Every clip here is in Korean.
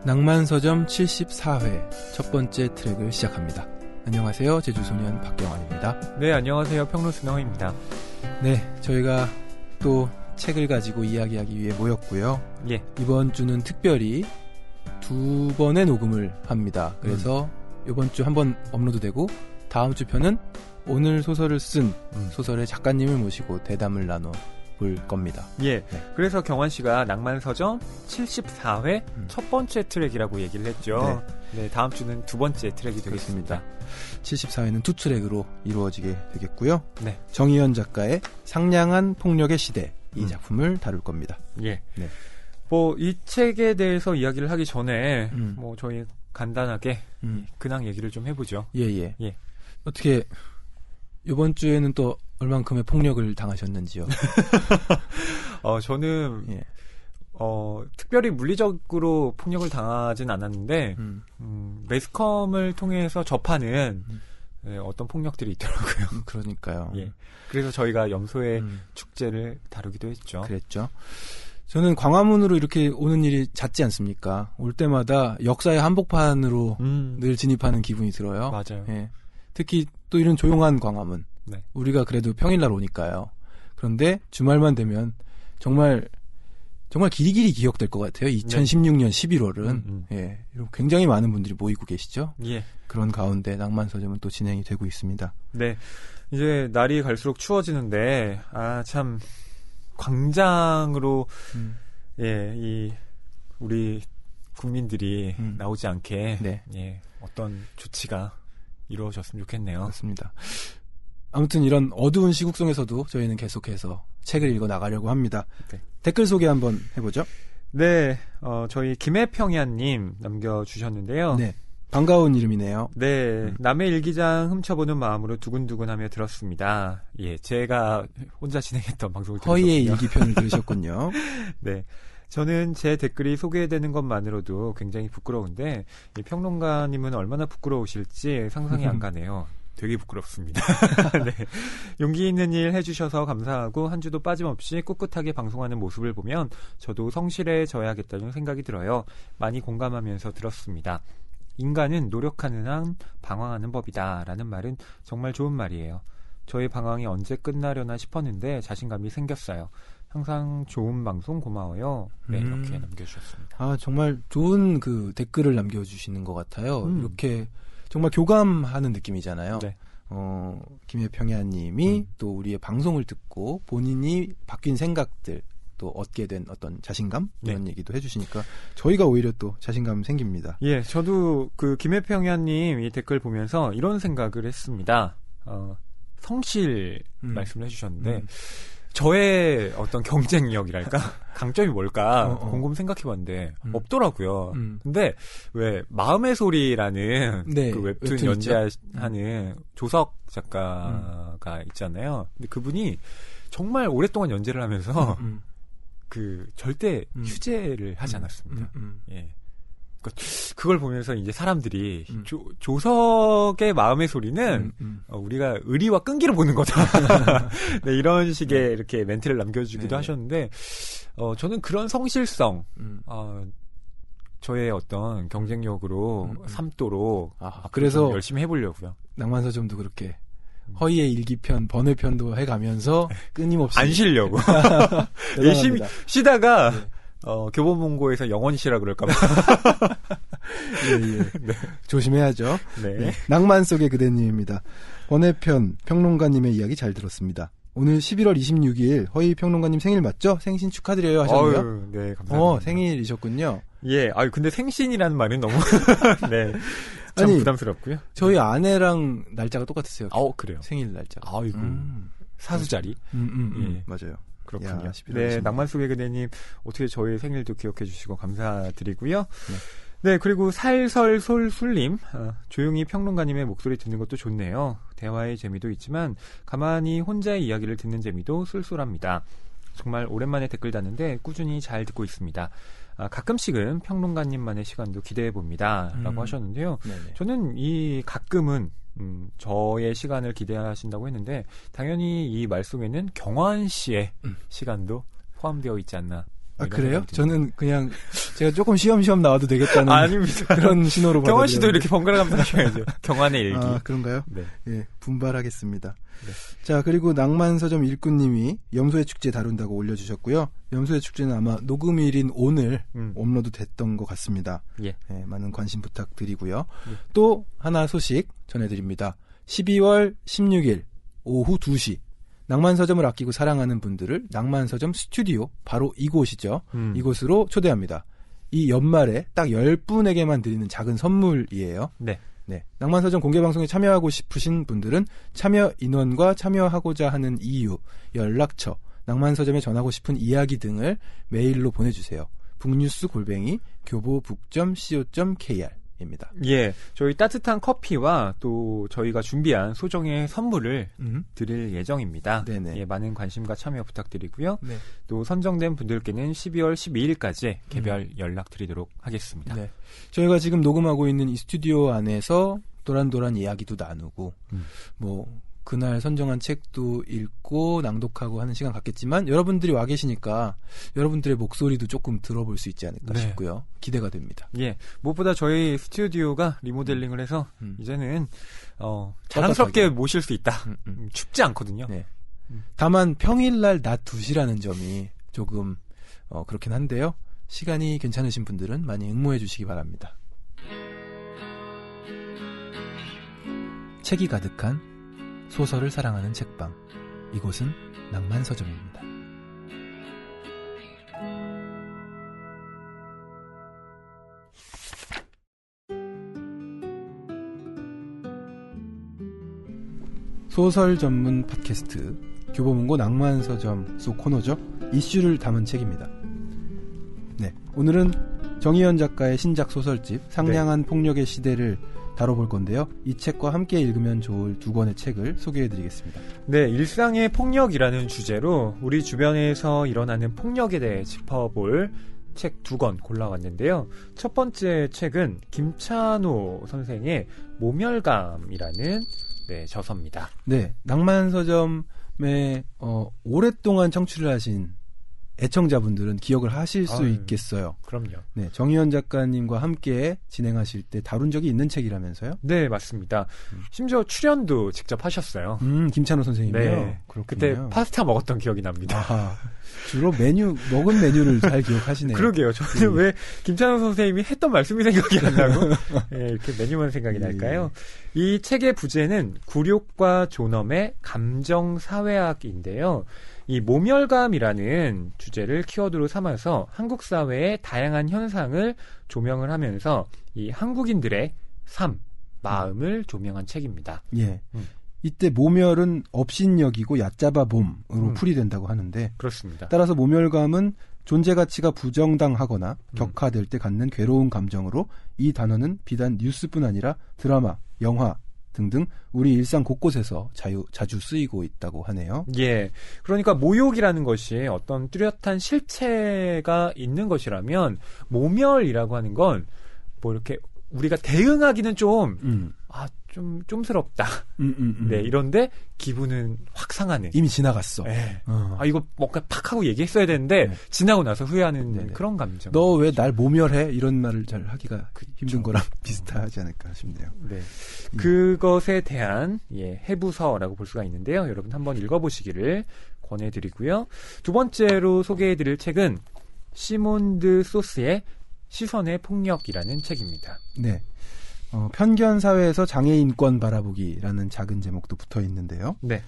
낭만서점 74회 첫 번째 트랙을 시작합니다. 안녕하세요. 제주소년 박경환입니다. 네, 안녕하세요. 평론수명입니다. 네, 저희가 또 책을 가지고 이야기하기 위해 모였고요. 예. 이번 주는 특별히 두 번의 녹음을 합니다. 그래서 이번 주 한 번 업로드되고 다음 주 편은 오늘 소설을 쓴 소설의 작가님을 모시고 대담을 나눠 볼 겁니다. 예. 네. 그래서 경환 씨가 낭만서점 74회 첫 번째 트랙이라고 얘기를 했죠. 네. 다음 주는 두 번째 트랙이 되겠습니다. 74회는 두 트랙으로 이루어지게 되겠고요. 네. 정희연 작가의 상냥한 폭력의 시대 이 작품을 다룰 겁니다. 예. 네. 뭐 이 책에 대해서 이야기를 하기 전에 뭐 저희 간단하게 근황 얘기를 좀 해보죠. 예. 예. 어떻게 이번 주에는 또 얼만큼의 폭력을 당하셨는지요? 저는 예. 특별히 물리적으로 폭력을 당하진 않았는데 매스컴을 통해서 접하는 어떤 폭력들이 있더라고요. 그러니까요. 예. 그래서 저희가 염소의 축제를 다루기도 했죠. 그랬죠. 저는 광화문으로 이렇게 오는 일이 잦지 않습니까? 올 때마다 역사의 한복판으로 늘 진입하는 기분이 들어요. 맞아요. 예. 특히 또 이런 조용한 광화문. 네. 우리가 그래도 평일날 오니까요. 그런데 주말만 되면 정말 길이길이 기억될 것 같아요. 2016년 11월은. 예. 굉장히 많은 분들이 모이고 계시죠. 예. 그런 가운데 낭만서점은 또 진행이 되고 있습니다. 네. 이제 날이 갈수록 추워지는데, 참, 광장으로, 우리 국민들이 나오지 않게, 네. 예, 어떤 조치가 이루어졌으면 좋겠네요. 그렇습니다. 아무튼 이런 어두운 시국 속에서도 저희는 계속해서 책을 읽어 나가려고 합니다. 네. 댓글 소개 한번 해보죠. 네, 저희 김해평야님 남겨주셨는데요. 네, 반가운 이름이네요. 네, 남의 일기장 훔쳐보는 마음으로 두근두근하며 들었습니다. 예, 제가 혼자 진행했던 방송을 들었거든요. 허이의 일기편을 들으셨군요. 네. 저는 제 댓글이 소개되는 것만으로도 굉장히 부끄러운데 이 평론가님은 얼마나 부끄러우실지 상상이 안 가네요. 되게 부끄럽습니다. 네. 용기 있는 일 해주셔서 감사하고 한 주도 빠짐없이 꿋꿋하게 방송하는 모습을 보면 저도 성실해져야겠다는 생각이 들어요. 많이 공감하면서 들었습니다. 인간은 노력하는 한 방황하는 법이다 라는 말은 정말 좋은 말이에요. 저의 방황이 언제 끝나려나 싶었는데 자신감이 생겼어요. 항상 좋은 방송 고마워요. 네, 이렇게 남겨주셨습니다. 정말 좋은 그 댓글을 남겨주시는 것 같아요. 이렇게 정말 교감하는 느낌이잖아요. 네. 김해평야님이 또 우리의 방송을 듣고 본인이 바뀐 생각들 또 얻게 된 어떤 자신감 이런 얘기도 해주시니까 저희가 오히려 또 자신감 생깁니다. 예, 저도 그 김해평야님 이 댓글 보면서 이런 생각을 했습니다. 성실 말씀을 해주셨는데 저의 어떤 경쟁력이랄까 강점이 뭘까 곰곰 생각해봤는데 없더라고요. 근데 왜 마음의 소리라는 그 웹툰 연재하는 조석 작가가 있잖아요. 근데 그분이 정말 오랫동안 연재를 하면서 그 절대 휴재를 하지 않았습니다. 예. 그걸 보면서 이제 사람들이 조석의 마음의 소리는 우리가 의리와 끈기를 보는 거다. 네, 이런 식의 이렇게 멘트를 남겨주기도 하셨는데 저는 그런 성실성 저의 어떤 경쟁력으로 삼도록 그래서 열심히 해보려고요. 낭만서점도 그렇게 허이의 일기편, 번외편도 해가면서 끊임없이 안 쉬려고 열심히 쉬다가 교보문고에서 영원히 쉬라 그럴까봐. 예. 네. 조심해야죠. 네. 네. 낭만 속의 그대님입니다. 번외편 평론가님의 이야기 잘 들었습니다. 오늘 11월 26일 허이 평론가님 생일 맞죠? 생신 축하드려요 하셨네요. 네, 감사합니다. 생일이셨군요. 예, 근데 생신이라는 말은 너무 네. 참 부담스럽고요. 저희 아내랑 날짜가 똑같으세요. 그래요. 생일 날짜가. 아이고. 사수자리. 예. 맞아요. 그렇군요. 야, 네, 낭만 속의 그대님 어떻게 저희 생일도 기억해 주시고 감사드리고요. 네, 그리고 살설솔술님 조용히 평론가님의 목소리 듣는 것도 좋네요. 대화의 재미도 있지만 가만히 혼자의 이야기를 듣는 재미도 쏠쏠합니다. 정말 오랜만에 댓글 다는데 꾸준히 잘 듣고 있습니다. 가끔씩은 평론가님만의 시간도 기대해봅니다. 라고 하셨는데요. 네네. 저는 이 가끔은 저의 시간을 기대하신다고 했는데 당연히 이 말 속에는 경환 씨의 시간도 포함되어 있지 않나 아, 그래요? 저는 그냥 제가 조금 쉬엄쉬엄 나와도 되겠다는 아닙니다. 그런 신호로 경환 씨도 이렇게 번갈아 가면서 하셔야죠. 경환의 일기. 아, 그런가요? 네. 예, 분발하겠습니다. 네. 자, 그리고 낭만서점 일꾼님이 염소의 축제 다룬다고 올려주셨고요. 염소의 축제는 아마 녹음일인 오늘 업로드 됐던 것 같습니다. 예. 예, 많은 관심 부탁드리고요. 예. 또 하나 소식 전해드립니다. 12월 16일 오후 2시 낭만서점을 아끼고 사랑하는 분들을 낭만서점 스튜디오, 바로 이곳이죠. 이곳으로 초대합니다. 이 연말에 딱 10분에게만 드리는 작은 선물이에요. 네. 네. 낭만서점 공개방송에 참여하고 싶으신 분들은 참여 인원과 참여하고자 하는 이유, 연락처, 낭만서점에 전하고 싶은 이야기 등을 메일로 보내주세요. 북뉴스@교보북.co.kr 입니다. 예, 저희 따뜻한 커피와 또 저희가 준비한 소정의 선물을 드릴 예정입니다. 네네. 예, 많은 관심과 참여 부탁드리고요. 네. 또 선정된 분들께는 12월 12일까지 개별 연락드리도록 하겠습니다. 네. 저희가 지금 녹음하고 있는 이 스튜디오 안에서 도란도란 이야기도 나누고 뭐 그날 선정한 책도 읽고 낭독하고 하는 시간 갖겠지만 여러분들이 와 계시니까 여러분들의 목소리도 조금 들어볼 수 있지 않을까 싶고요. 기대가 됩니다. 예, 무엇보다 저희 스튜디오가 리모델링을 해서 이제는 자랑스럽게 모실 수 있다. 춥지 않거든요. 네. 다만 평일날 낮 2시라는 점이 조금 그렇긴 한데요. 시간이 괜찮으신 분들은 많이 응모해 주시기 바랍니다. 책이 가득한 소설을 사랑하는 책방, 이곳은 낭만서점입니다. 소설 전문 팟캐스트 교보문고 낭만서점 속 코너죠. 이슈를 담은 책입니다. 네, 오늘은 정희연 작가의 신작 소설집 상냥한 폭력의 시대를 다뤄볼 건데요. 이 책과 함께 읽으면 좋을 두 권의 책을 소개해드리겠습니다. 네, 일상의 폭력이라는 주제로 우리 주변에서 일어나는 폭력에 대해 짚어볼 책 두 권 골라왔는데요. 첫 번째 책은 김찬호 선생의 모멸감이라는 저서입니다. 네, 낭만서점에 오랫동안 청취를 하신 애청자분들은 기억을 하실 수 있겠어요. 그럼요. 네, 정희연 작가님과 함께 진행하실 때 다룬 적이 있는 책이라면서요? 네, 맞습니다. 심지어 출연도 직접 하셨어요. 김찬호 선생님이요? 네, 그때 파스타 먹었던 기억이 납니다. 아하, 주로 먹은 메뉴를 잘 기억하시네요. 그러게요. 저는 왜 김찬호 선생님이 했던 말씀이 생각이 안 나고 네, 이렇게 메뉴만 생각이 날까요? 이 책의 부제는 굴욕과 존엄의 감정사회학인데요. 이 모멸감이라는 주제를 키워드로 삼아서 한국 사회의 다양한 현상을 조명을 하면서 이 한국인들의 삶, 마음을 조명한 책입니다. 예. 이때 모멸은 업신여기고 얕잡아 봄으로 풀이된다고 하는데 그렇습니다. 따라서 모멸감은 존재 가치가 부정당하거나 격화될 때 갖는 괴로운 감정으로 이 단어는 비단 뉴스뿐 아니라 드라마, 영화 등등 우리 일상 곳곳에서 자주 쓰이고 있다고 하네요. 예. 그러니까 모욕이라는 것이 어떤 뚜렷한 실체가 있는 것이라면 모멸이라고 하는 건 뭐 이렇게 우리가 대응하기는 좀 쫌스럽다. 네, 이런데 기분은 확 상하는. 이미 지나갔어. 네. 이거 뭔가 팍 하고 얘기했어야 되는데 지나고 나서 후회하는 그런 감정. 너 왜 날 모멸해? 이런 말을 잘 하기가 힘든 거랑 비슷하지 않을까 싶네요. 네. 그것에 대한 해부서라고 볼 수가 있는데요. 여러분 한번 읽어보시기를 권해드리고요. 두 번째로 소개해드릴 책은 시몬드 소스의 시선의 폭력이라는 책입니다. 네. 편견 사회에서 장애인권 바라보기라는 작은 제목도 붙어 있는데요. 네.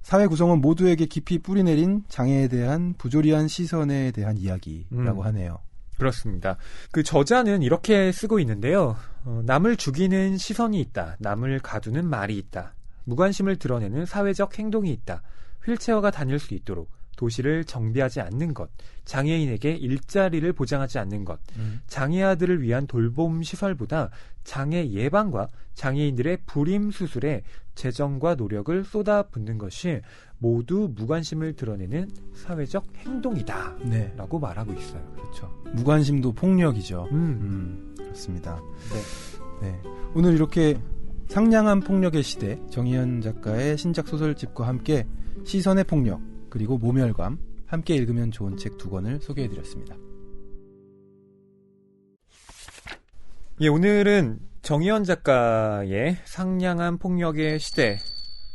사회 구성원 모두에게 깊이 뿌리내린 장애에 대한 부조리한 시선에 대한 이야기라고 하네요. 그렇습니다. 그 저자는 이렇게 쓰고 있는데요. 남을 죽이는 시선이 있다. 남을 가두는 말이 있다. 무관심을 드러내는 사회적 행동이 있다. 휠체어가 다닐 수 있도록 도시를 정비하지 않는 것, 장애인에게 일자리를 보장하지 않는 것, 장애아들을 위한 돌봄 시설보다 장애 예방과 장애인들의 불임 수술에 재정과 노력을 쏟아붓는 것이 모두 무관심을 드러내는 사회적 행동이다. 네. 라고 말하고 있어요. 그렇죠. 무관심도 폭력이죠. 그렇습니다. 네. 오늘 이렇게 상냥한 폭력의 시대, 정희연 작가의 신작 소설집과 함께 시선의 폭력, 그리고 모멸감, 함께 읽으면 좋은 책 2권을 소개해드렸습니다. 예, 오늘은 정희연 작가의 상냥한 폭력의 시대,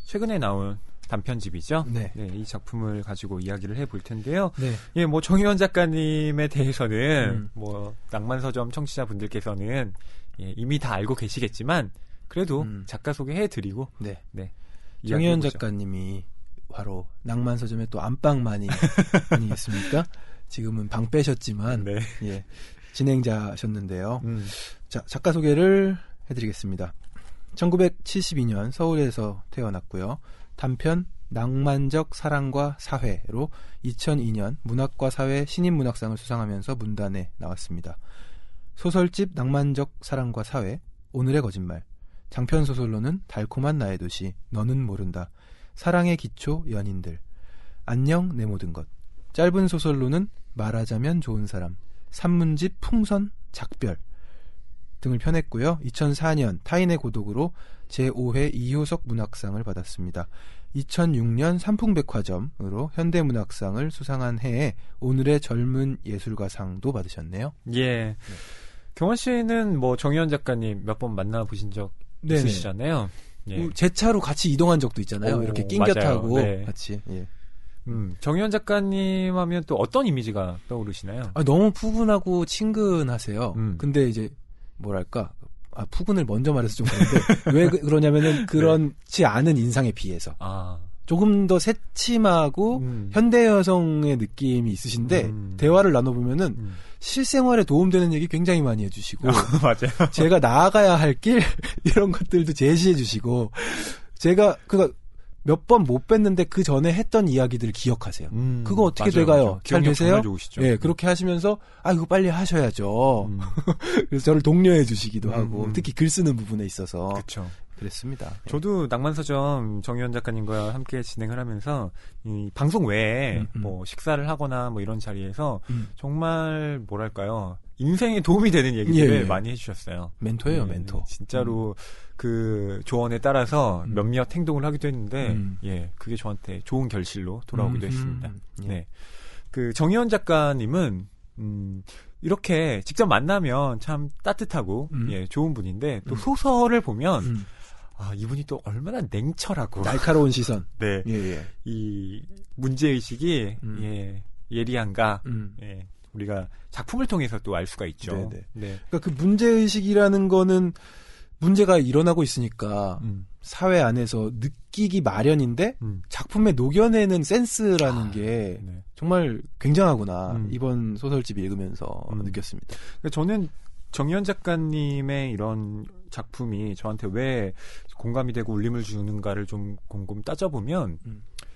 최근에 나온 단편집이죠. 네. 네, 이 작품을 가지고 이야기를 해볼 텐데요. 네. 예, 뭐 정희연 작가님에 대해서는 뭐 낭만서점 청취자분들께서는 예, 이미 다 알고 계시겠지만 그래도 작가 소개해드리고 네. 네. 정희연 작가님이 바로 낭만서점의 또 안방만이 아니겠습니까? 지금은 방 빼셨지만 네. 예, 진행자셨는데요. 자, 작가 소개를 해드리겠습니다. 1972년 서울에서 태어났고요. 단편 낭만적 사랑과 사회로 2002년 문학과 사회 신인문학상을 수상하면서 문단에 나왔습니다. 소설집 낭만적 사랑과 사회, 오늘의 거짓말, 장편 소설로는 달콤한 나의 도시, 너는 모른다, 사랑의 기초, 연인들, 안녕 내 모든 것, 짧은 소설로는 말하자면 좋은 사람, 산문집 풍선, 작별 등을 펴냈고요. 2004년 타인의 고독으로 제5회 이효석 문학상을 받았습니다. 2006년 삼풍백화점으로 현대문학상을 수상한 해에 오늘의 젊은 예술가상도 받으셨네요. 예. 네. 경원 씨는 뭐 정희연 작가님 몇 번 만나보신 적 있으시잖아요. 예. 제 차로 같이 이동한 적도 있잖아요. 이렇게 낑겨 타고 네. 같이. 예. 정희연 작가님 하면 또 어떤 이미지가 떠오르시나요? 너무 푸근하고 친근하세요. 근데 이제 뭐랄까, 푸근을 먼저 말해서 좀 그런데 왜 그러냐면은 그렇지 않은 인상에 비해서 조금 더 새침하고 현대 여성의 느낌이 있으신데 대화를 나눠보면은 실생활에 도움되는 얘기 굉장히 많이 해주시고 맞아요. 제가 나아가야 할 길 이런 것들도 제시해주시고 제가 몇 번 못 뵀는데 그 전에 했던 이야기들을 기억하세요. 그거 어떻게 돼가요? 잘 되세요? 예, 그렇게 하시면서 이거 빨리 하셔야죠. 그래서 저를 독려해 주시기도 하고 특히 글 쓰는 부분에 있어서 그쵸. 그랬습니다. 저도 낭만서점 정희연 작가님과 함께 진행을 하면서 이 방송 외에 뭐 식사를 하거나 뭐 이런 자리에서 정말 뭐랄까요, 인생에 도움이 되는 얘기들을 많이 해주셨어요. 멘토예요, 멘토. 진짜로 그 조언에 따라서 몇몇 행동을 하기도 했는데, 예, 그게 저한테 좋은 결실로 돌아오기도 했습니다. 네, 그 정희연 작가님은 이렇게 직접 만나면 참 따뜻하고 예, 좋은 분인데 또 소설을 보면 이분이 또 얼마나 냉철하고 날카로운 시선. 네, 예. 이 문제 의식이 예리한가. 예. 우리가 작품을 통해서 또 알 수가 있죠. 네네. 네. 그러니까 그 문제의식이라는 거는 문제가 일어나고 있으니까 사회 안에서 느끼기 마련인데 작품에 녹여내는 센스라는 게 정말 굉장하구나. 이번 소설집 읽으면서 느꼈습니다. 그러니까 저는 정희연 작가님의 이런 작품이 저한테 왜 공감이 되고 울림을 주는가를 좀 곰곰 따져보면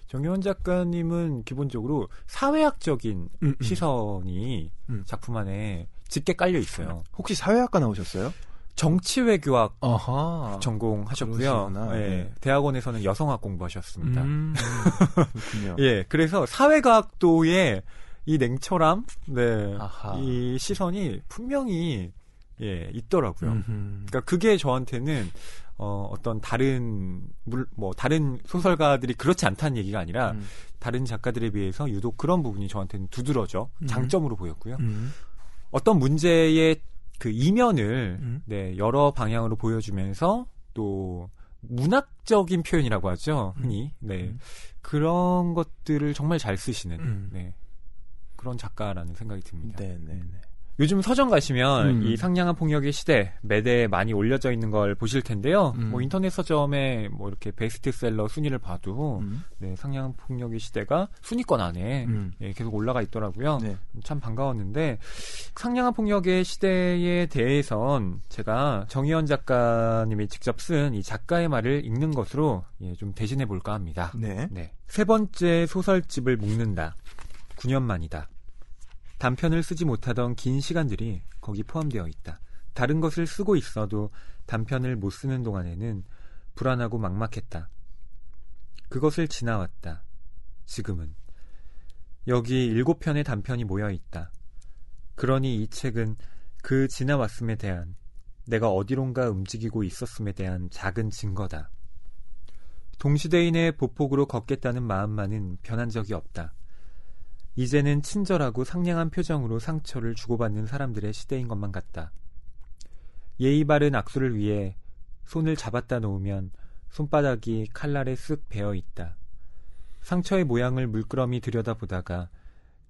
정희연 작가님은 기본적으로 사회학적인 시선이 작품 안에 짙게 깔려 있어요. 혹시 사회학과 나오셨어요? 정치외교학 전공하셨고요. 예, 대학원에서는 여성학 공부하셨습니다. 그렇군요. 예, 그래서 사회과학도의 이 냉철함, 이 시선이 분명히 있더라고요. 그러니까 그게 저한테는 어떤 다른 소설가들이 그렇지 않다는 얘기가 아니라 다른 작가들에 비해서 유독 그런 부분이 저한테는 두드러져 장점으로 보였고요. 어떤 문제의 그 이면을 여러 방향으로 보여주면서 또 문학적인 표현이라고 하죠, 흔히. 그런 것들을 정말 잘 쓰시는 그런 작가라는 생각이 듭니다. 요즘 서점 가시면 이 상냥한 폭력의 시대 매대에 많이 올려져 있는 걸 보실 텐데요. 뭐 인터넷 서점에 뭐 이렇게 베스트셀러 순위를 봐도 상냥한 폭력의 시대가 순위권 안에 계속 올라가 있더라고요. 참 반가웠는데 상냥한 폭력의 시대에 대해선 제가 정희연 작가님이 직접 쓴 이 작가의 말을 읽는 것으로 좀 대신해 볼까 합니다. 세 번째 소설집을 묶는다. 9년 만이다. 단편을 쓰지 못하던 긴 시간들이 거기 포함되어 있다. 다른 것을 쓰고 있어도 단편을 못 쓰는 동안에는 불안하고 막막했다. 그것을 지나왔다. 지금은. 여기 7편의 단편이 모여 있다. 그러니 이 책은 그 지나왔음에 대한, 내가 어디론가 움직이고 있었음에 대한 작은 증거다. 동시대인의 보폭으로 걷겠다는 마음만은 변한 적이 없다. 이제는 친절하고 상냥한 표정으로 상처를 주고받는 사람들의 시대인 것만 같다. 예의 바른 악수를 위해 손을 잡았다 놓으면 손바닥이 칼날에 쓱 베어 있다. 상처의 모양을 물끄러미 들여다보다가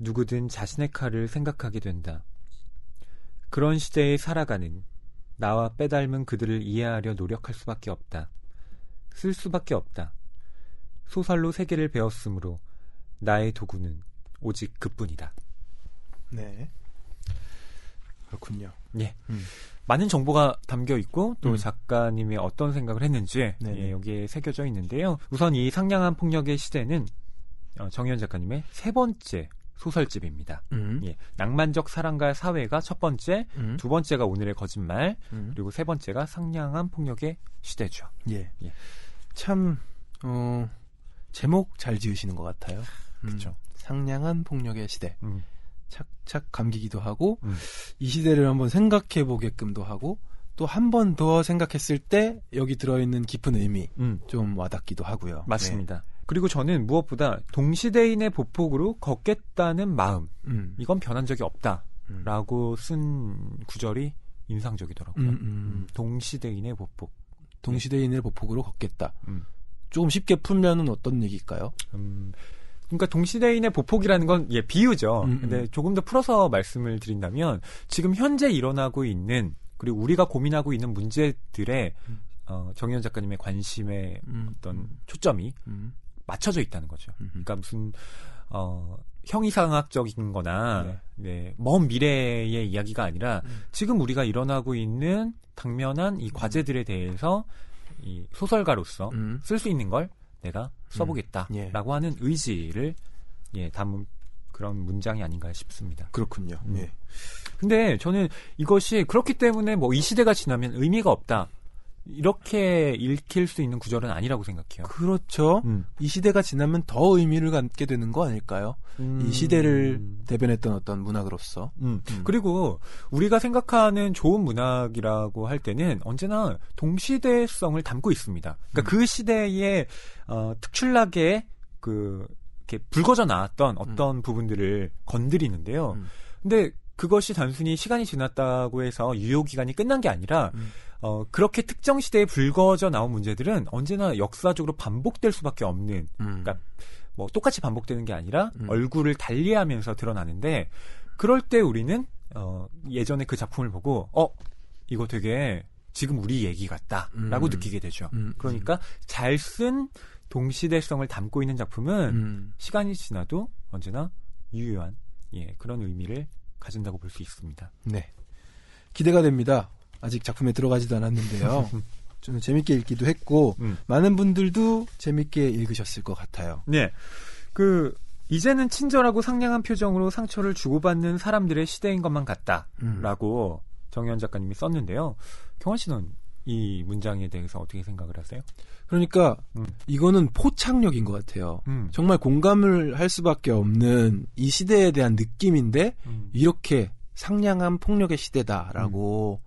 누구든 자신의 칼을 생각하게 된다. 그런 시대에 살아가는 나와 빼닮은 그들을 이해하려 노력할 수밖에 없다. 쓸 수밖에 없다. 소설로 세계를 배웠으므로 나의 도구는 오직 그뿐이다. 네. 그렇군요. 예. 많은 정보가 담겨 있고 또 작가님이 어떤 생각을 했는지 예, 여기에 새겨져 있는데요. 우선 이 상냥한 폭력의 시대는 정희연 작가님의 세 번째 소설집입니다. 예, 낭만적 사랑과 사회가 첫 번째, 두 번째가 오늘의 거짓말, 그리고 세 번째가 상냥한 폭력의 시대죠. 예. 예. 참 제목 잘 지으시는 것 같아요. 그렇죠. 상냥한 폭력의 시대. 착착 감기기도 하고 이 시대를 한번 생각해 보게끔도 하고 또 한 번 더 생각했을 때 여기 들어있는 깊은 의미 좀 와닿기도 하고요. 맞습니다. 네. 그리고 저는 무엇보다 동시대인의 보폭으로 걷겠다는 마음 이건 변한 적이 없다라고 쓴 구절이 인상적이더라고요. 동시대인의 보폭. 동시대인의 보폭으로 걷겠다. 조금 쉽게 풀면은 어떤 얘기일까요? 그러니까 동시대인의 보폭이라는 건 예, 비유죠. 근데 조금 더 풀어서 말씀을 드린다면 지금 현재 일어나고 있는 그리고 우리가 고민하고 있는 문제들의 정희연 작가님의 관심의 어떤 초점이 맞춰져 있다는 거죠. 그러니까 무슨 형이상학적인 거나 네, 먼 미래의 이야기가 아니라 지금 우리가 일어나고 있는 당면한 이 과제들에 대해서 이 소설가로서 쓸 수 있는 걸 내가 써보겠다라고 하는 의지를 예, 담은 그런 문장이 아닌가 싶습니다. 그렇군요. 예. 근데 저는 이것이 그렇기 때문에 뭐 이 시대가 지나면 의미가 없다. 이렇게 읽힐 수 있는 구절은 아니라고 생각해요. 그렇죠. 이 시대가 지나면 더 의미를 갖게 되는 거 아닐까요? 이 시대를 대변했던 어떤 문학으로서. 그리고 우리가 생각하는 좋은 문학이라고 할 때는 언제나 동시대성을 담고 있습니다. 그러니까 그 시대에 특출나게 이렇게 불거져 나왔던 어떤 부분들을 건드리는데요. 근데 그것이 단순히 시간이 지났다고 해서 유효기간이 끝난 게 아니라 그렇게 특정 시대에 불거져 나온 문제들은 언제나 역사적으로 반복될 수밖에 없는 그러니까 뭐 똑같이 반복되는 게 아니라 얼굴을 달리하면서 드러나는데 그럴 때 우리는 예전에 그 작품을 보고 이거 되게 지금 우리 얘기 같다라고 느끼게 되죠. 그러니까 잘 쓴 동시대성을 담고 있는 작품은 시간이 지나도 언제나 유효한 예, 그런 의미를 가진다고 볼 수 있습니다. 네, 기대가 됩니다. 아직 작품에 들어가지도 않았는데요. 저는 재밌게 읽기도 했고 많은 분들도 재밌게 읽으셨을 것 같아요. 네, 이제는 친절하고 상냥한 표정으로 상처를 주고받는 사람들의 시대인 것만 같다라고 정희연 작가님이 썼는데요. 경환 씨는 이 문장에 대해서 어떻게 생각을 하세요? 그러니까 이거는 포착력인 것 같아요. 정말 공감을 할 수밖에 없는 이 시대에 대한 느낌인데 이렇게 상냥한 폭력의 시대다라고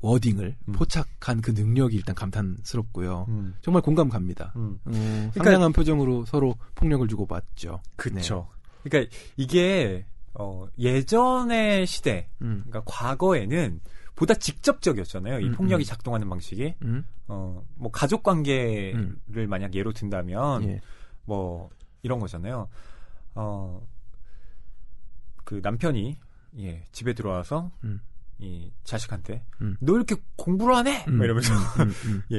워딩을 포착한 그 능력이 일단 감탄스럽고요. 정말 공감 갑니다. 상냥한 표정으로 서로 폭력을 주고받죠. 그렇죠. 네. 그러니까 이게 예전의 시대, 그러니까 과거에는 보다 직접적이었잖아요. 이 폭력이 작동하는 방식이. 뭐 가족 관계를 만약 예로 든다면 뭐 이런 거잖아요. 그 남편이 집에 들어와서 이 자식한테 너 이렇게 공부를 안 해? 이러면서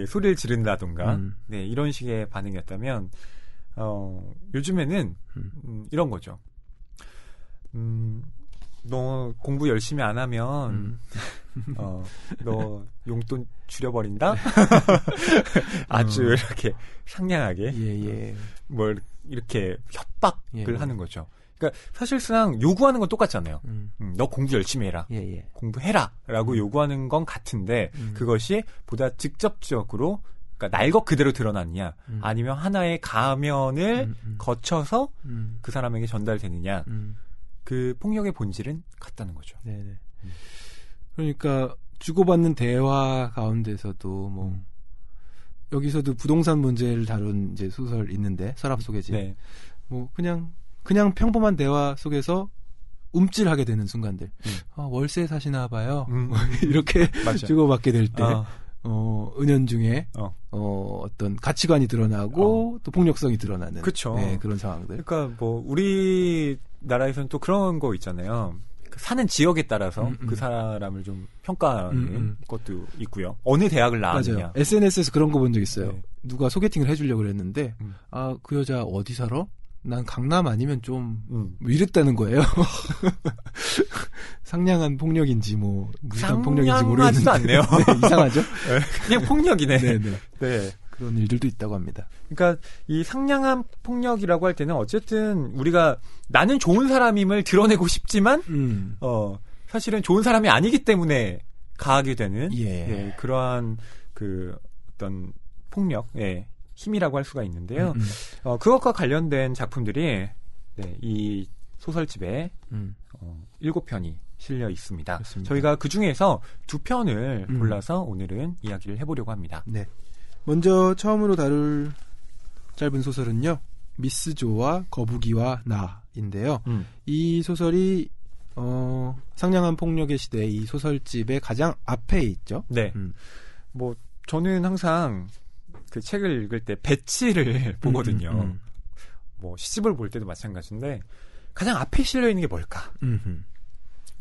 소리를 지른다던가 네, 이런 식의 반응이었다면 요즘에는 이런 거죠. 너 공부 열심히 안 하면 너 용돈 줄여버린다? 아주 이렇게 상냥하게 뭘 이렇게 협박을 하는 거죠. 그러니까 사실상 요구하는 건 똑같잖아요. 너 공부 열심히 해라. 공부해라. 라고 요구하는 건 같은데 그것이 보다 직접적으로 그러니까 날 것 그대로 드러났냐 아니면 하나의 가면을 거쳐서 그 사람에게 전달되느냐 그 폭력의 본질은 같다는 거죠. 네네. 그러니까 주고받는 대화 가운데서도 뭐 여기서도 부동산 문제를 다룬 이제 소설 있는데 서랍 속의 집. 뭐 그냥 그냥 평범한 대화 속에서 움찔하게 되는 순간들. 월세 사시나 봐요. 이렇게 주고받게 될 때. 은연중에 어떤 가치관이 드러나고 또 폭력성이 드러나는 네, 그런 상황들. 그러니까 뭐 우리나라에서는 또 그런 거 있잖아요. 사는 지역에 따라서 그 사람을 좀 평가하는 것도 있고요. 어느 대학을 나왔느냐. 맞아요. SNS에서 그런 거 본 적 있어요. 네. 누가 소개팅을 해주려고 그랬는데 그 여자 어디 살아? 난 강남 아니면 좀 이랬다는 거예요. 상냥한 폭력인지 뭐 무식한 폭력인지 모르겠는데 않네요. 네, 이상하죠? 네, 그냥 폭력이네. 네네. 네. 그런 일들도 있다고 합니다. 그러니까 이 상냥한 폭력이라고 할 때는 어쨌든 우리가 나는 좋은 사람임을 드러내고 싶지만 사실은 좋은 사람이 아니기 때문에 가하게 되는 네, 그러한 그 어떤 폭력, 예. 힘이라고 할 수가 있는데요. 그것과 관련된 작품들이 네, 이 소설집에 7편이 실려 있습니다. 그렇습니다. 저희가 그 중에서 2편을 골라서 오늘은 이야기를 해보려고 합니다. 네. 먼저 처음으로 다룰 짧은 소설은요. 미스 조와 거북이와 나인데요. 이 소설이 상냥한 폭력의 시대 이 소설집의 가장 앞에 있죠. 네. 뭐 저는 항상 그 책을 읽을 때 배치를 보거든요. 뭐 시집을 볼 때도 마찬가지인데 가장 앞에 실려 있는 게 뭘까?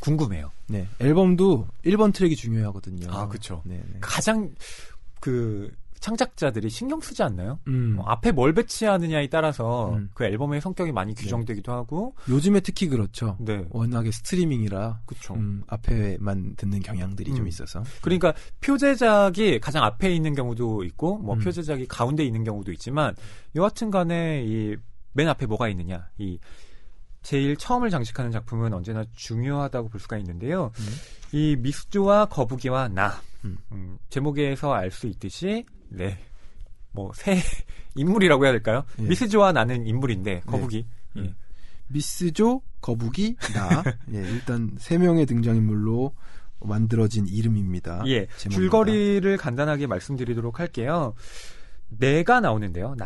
궁금해요. 네, 앨범도 1번 트랙이 중요하거든요. 아, 그렇죠. 가장 그 창작자들이 신경 쓰지 않나요? 앞에 뭘 배치하느냐에 따라서 그 앨범의 성격이 많이 규정되기도 하고 요즘에 특히 그렇죠. 네. 워낙에 스트리밍이라 그쵸. 앞에만 듣는 경향들이 좀 있어서 그러니까 표제작이 가장 앞에 있는 경우도 있고 뭐 표제작이 가운데 있는 경우도 있지만 여하튼 간에 이 맨 앞에 뭐가 있느냐 이 제일 처음을 장식하는 작품은 언제나 중요하다고 볼 수가 있는데요. 이 미스조와 거북이와 나 제목에서 알 수 있듯이 네, 뭐 새 인물이라고 해야 될까요? 예. 미스조와 나는 인물인데 거북이. 네. 예. 미스조, 거북이, 나. 예, 일단 3명의 등장인물로 만들어진 이름입니다. 예, 제목입니다. 줄거리를 간단하게 말씀드리도록 할게요. 내가 나오는데요.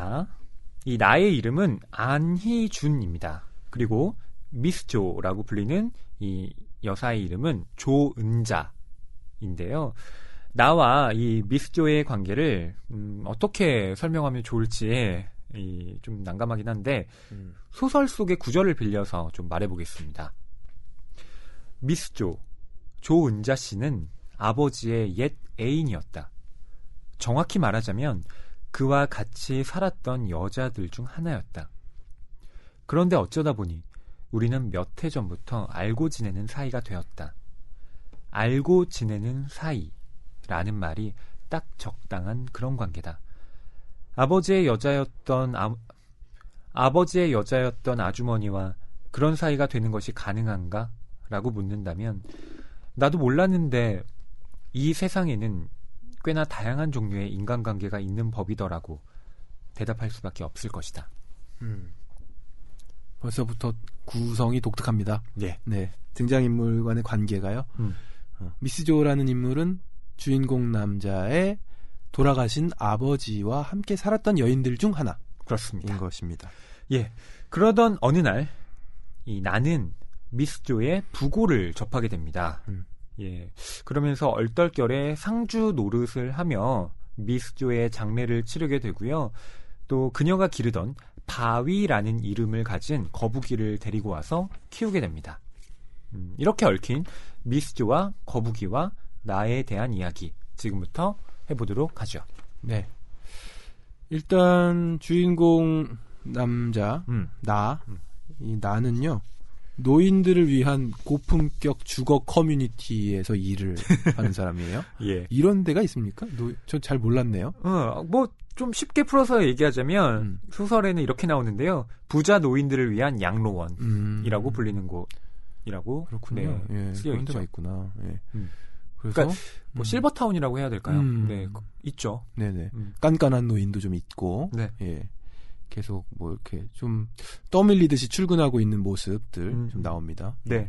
이 나의 이름은 안희준입니다. 그리고 미스조라고 불리는 이 여사의 이름은 조은자인데요. 나와 이 미스조의 관계를 어떻게 설명하면 좋을지 좀 난감하긴 한데 소설 속의 구절을 빌려서 좀 말해보겠습니다. 미스조, 조은자 씨는 아버지의 옛 애인이었다. 정확히 말하자면 그와 같이 살았던 여자들 중 하나였다. 그런데 어쩌다 보니 우리는 몇 해 전부터 알고 지내는 사이가 되었다. 알고 지내는 사이라는 말이 딱 적당한 그런 관계다. 아버지의 여자였던 아주머니와 그런 사이가 되는 것이 가능한가? 라고 묻는다면 나도 몰랐는데 이 세상에는 꽤나 다양한 종류의 인간관계가 있는 법이더라고 대답할 수밖에 없을 것이다. 벌써부터 구성이 독특합니다. 네. 네. 등장인물 간의 관계가요. 미스조라는 인물은 주인공 남자의 돌아가신 아버지와 함께 살았던 여인들 중 하나인 그렇습니다. 것입니다. 예. 그러던 어느 날 이 나는 미스조의 부고를 접하게 됩니다. 예. 그러면서 얼떨결에 상주 노릇을 하며 미스조의 장례를 치르게 되고요. 또 그녀가 기르던 바위라는 이름을 가진 거북이를 데리고 와서 키우게 됩니다. 이렇게 얽힌 미스조와 거북이와 나에 대한 이야기 지금부터 해보도록 하죠. 네. 일단 주인공 남자 이 나는요 노인들을 위한 고품격 주거 커뮤니티에서 일을 하는 사람이에요. 예. 이런 데가 있습니까? 전 잘 몰랐네요. 뭐 좀 쉽게 풀어서 얘기하자면 소설에는 이렇게 나오는데요. 부자 노인들을 위한 양로원이라고 불리는 곳이라고 그렇군요. 네, 예, 쓰여 그런 있죠. 데가 있구나. 예. 그래서 그러니까 뭐 실버타운이라고 해야 될까요? 네, 있죠. 네네. 깐깐한 노인도 좀 있고, 네. 예. 계속 뭐 이렇게 좀 떠밀리듯이 출근하고 있는 모습들 좀 나옵니다. 네.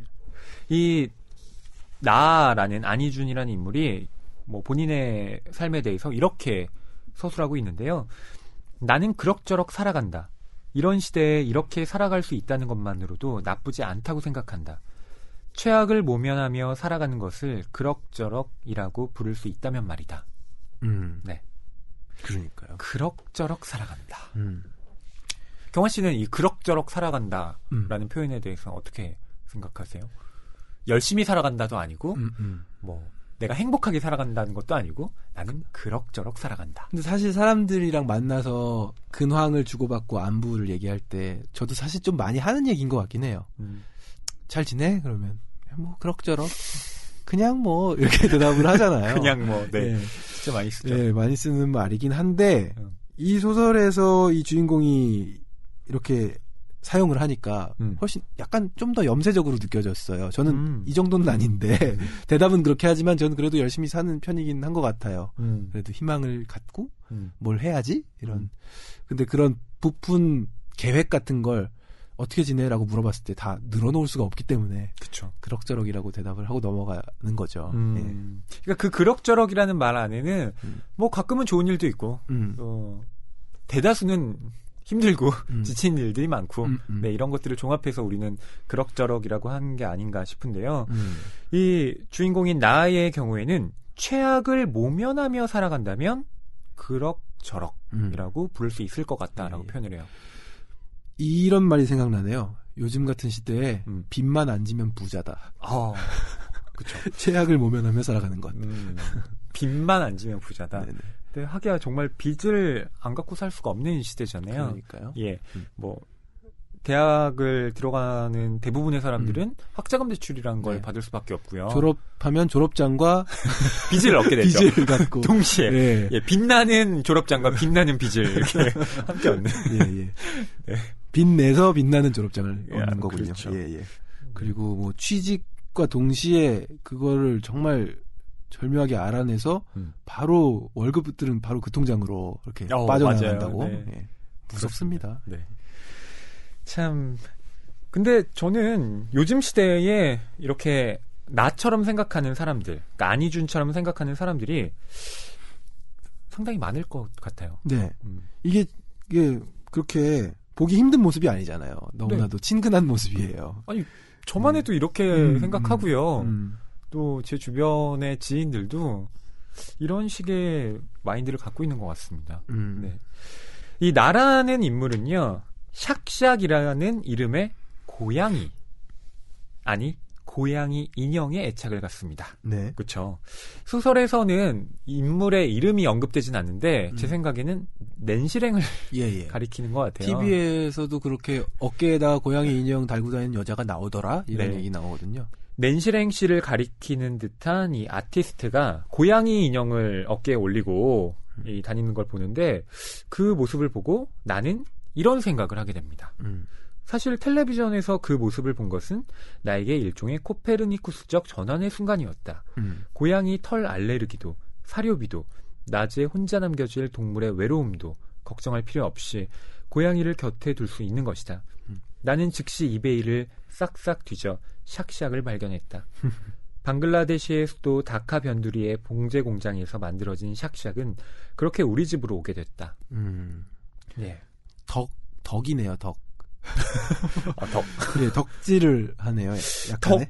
이 나라는 안희준이라는 인물이 뭐 본인의 삶에 대해서 이렇게 서술하고 있는데요. 나는 그럭저럭 살아간다. 이런 시대에 이렇게 살아갈 수 있다는 것만으로도 나쁘지 않다고 생각한다. 최악을 모면하며 살아가는 것을 그럭저럭이라고 부를 수 있다면 말이다. 네. 그러니까요. 그럭저럭 살아간다. 경화 씨는 이 그럭저럭 살아간다라는 표현에 대해서 어떻게 생각하세요? 열심히 살아간다도 아니고, 뭐 내가 행복하게 살아간다는 것도 아니고, 나는 그럭저럭 살아간다. 근데 사실 사람들이랑 만나서 근황을 주고받고 안부를 얘기할 때 저도 사실 좀 많이 하는 얘기인 것 같긴 해요. 잘 지내? 그러면 뭐 그럭저럭 그냥 뭐 이렇게 대답을 하잖아요. 그냥 뭐 네. 진짜 많이 쓰죠. 네, 많이 쓰는 말이긴 한데 이 소설에서 이 주인공이 이렇게 사용을 하니까 훨씬 약간 좀 더 염세적으로 느껴졌어요. 저는 이 정도는 아닌데 대답은 그렇게 하지만 저는 그래도 열심히 사는 편이긴 한 것 같아요. 그래도 희망을 갖고 뭘 해야지 이런. 근데 그런 부푼 계획 같은 걸 어떻게 지내라고 물어봤을 때 다 늘어놓을 수가 없기 때문에 그쵸. 그럭저럭이라고 대답을 하고 넘어가는 거죠. 예. 그러니까 그 그럭저럭이라는 말 안에는 뭐 가끔은 좋은 일도 있고 대다수는 힘들고 지친 일들이 많고 네, 이런 것들을 종합해서 우리는 그럭저럭이라고 하는 게 아닌가 싶은데요. 이 주인공인 나의 경우에는 최악을 모면하며 살아간다면 그럭저럭이라고 부를 수 있을 것 같다라고 표현을 해요. 이런 말이 생각나네요. 요즘 같은 시대에 빚만 안 지면 부자다. 그쵸. 최악을 모면하며 살아가는 것. 빚만 안 지면 부자다. 네네. 근데 하기야 정말 빚을 안 갖고 살 수가 없는 시대잖아요. 그러니까요. 예, 뭐 대학을 들어가는 대부분의 사람들은 학자금 대출이라는 걸 받을 수밖에 없고요. 졸업하면 졸업장과 빚을 얻게 되죠. 빚을 갖고 동시에 예. 예, 빛나는 졸업장과 빛나는 빚을 이렇게 함께 얻는. 예. 네. 빚내서 빛나는 졸업장을 얻는 거군요. 그렇죠. 예. 그리고 뭐 취직과 동시에 그거를 정말 절묘하게 알아내서 바로 월급들은 바로 그 통장으로 이렇게 빠져나간다고. 네. 예. 무섭습니다. 네. 참 근데 저는 요즘 시대에 이렇게 나처럼 생각하는 사람들, 그러니까 안희준처럼 생각하는 사람들이 상당히 많을 것 같아요. 네. 이게 그렇게 보기 힘든 모습이 아니잖아요. 너무나도 친근한 모습이에요. 아니 저만 해도 이렇게 생각하고요. 또 제 주변의 지인들도 이런 식의 마인드를 갖고 있는 것 같습니다. 네. 이 나라는 인물은요, 샥샥이라는 이름의 고양이 인형에 애착을 갖습니다. 네. 그렇죠. 소설에서는 인물의 이름이 언급되진 않는데 제 생각에는 낸실행을 가리키는 것 같아요. TV에서도 그렇게 어깨에다가 고양이 인형 달고 다니는 여자가 나오더라 이런 얘기 나오거든요. 낸실행 씨를 가리키는 듯한 이 아티스트가 고양이 인형을 어깨에 올리고 다니는 걸 보는데 그 모습을 보고 나는 이런 생각을 하게 됩니다. 사실 텔레비전에서 그 모습을 본 것은 나에게 일종의 코페르니쿠스적 전환의 순간이었다. 고양이 털 알레르기도, 사료비도, 낮에 혼자 남겨질 동물의 외로움도 걱정할 필요 없이 고양이를 곁에 둘 수 있는 것이다. 나는 즉시 이베이를 싹싹 뒤져 샥샥을 발견했다. 방글라데시의 수도 다카 변두리의 봉제 공장에서 만들어진 샥샥은 그렇게 우리 집으로 오게 됐다. 네. 덕이네요, 덕. 덕. 그래, 덕질을 하네요, 약간의.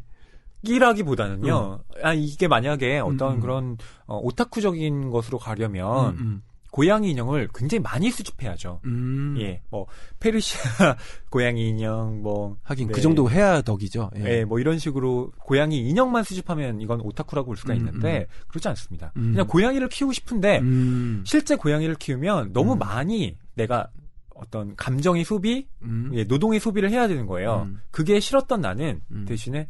덕이라기보다는요, 이게 만약에 어떤 그런, 오타쿠적인 것으로 가려면, 고양이 인형을 굉장히 많이 수집해야죠. 예, 뭐, 페르시아 고양이 인형, 뭐. 하긴, 네. 그 정도 해야 덕이죠. 예, 뭐 이런 식으로 고양이 인형만 수집하면 이건 오타쿠라고 볼 수가 있는데, 그렇지 않습니다. 그냥 고양이를 키우고 싶은데, 실제 고양이를 키우면 너무 많이 내가 어떤 감정의 소비, 예, 노동의 소비를 해야 되는 거예요. 그게 싫었던 나는 대신에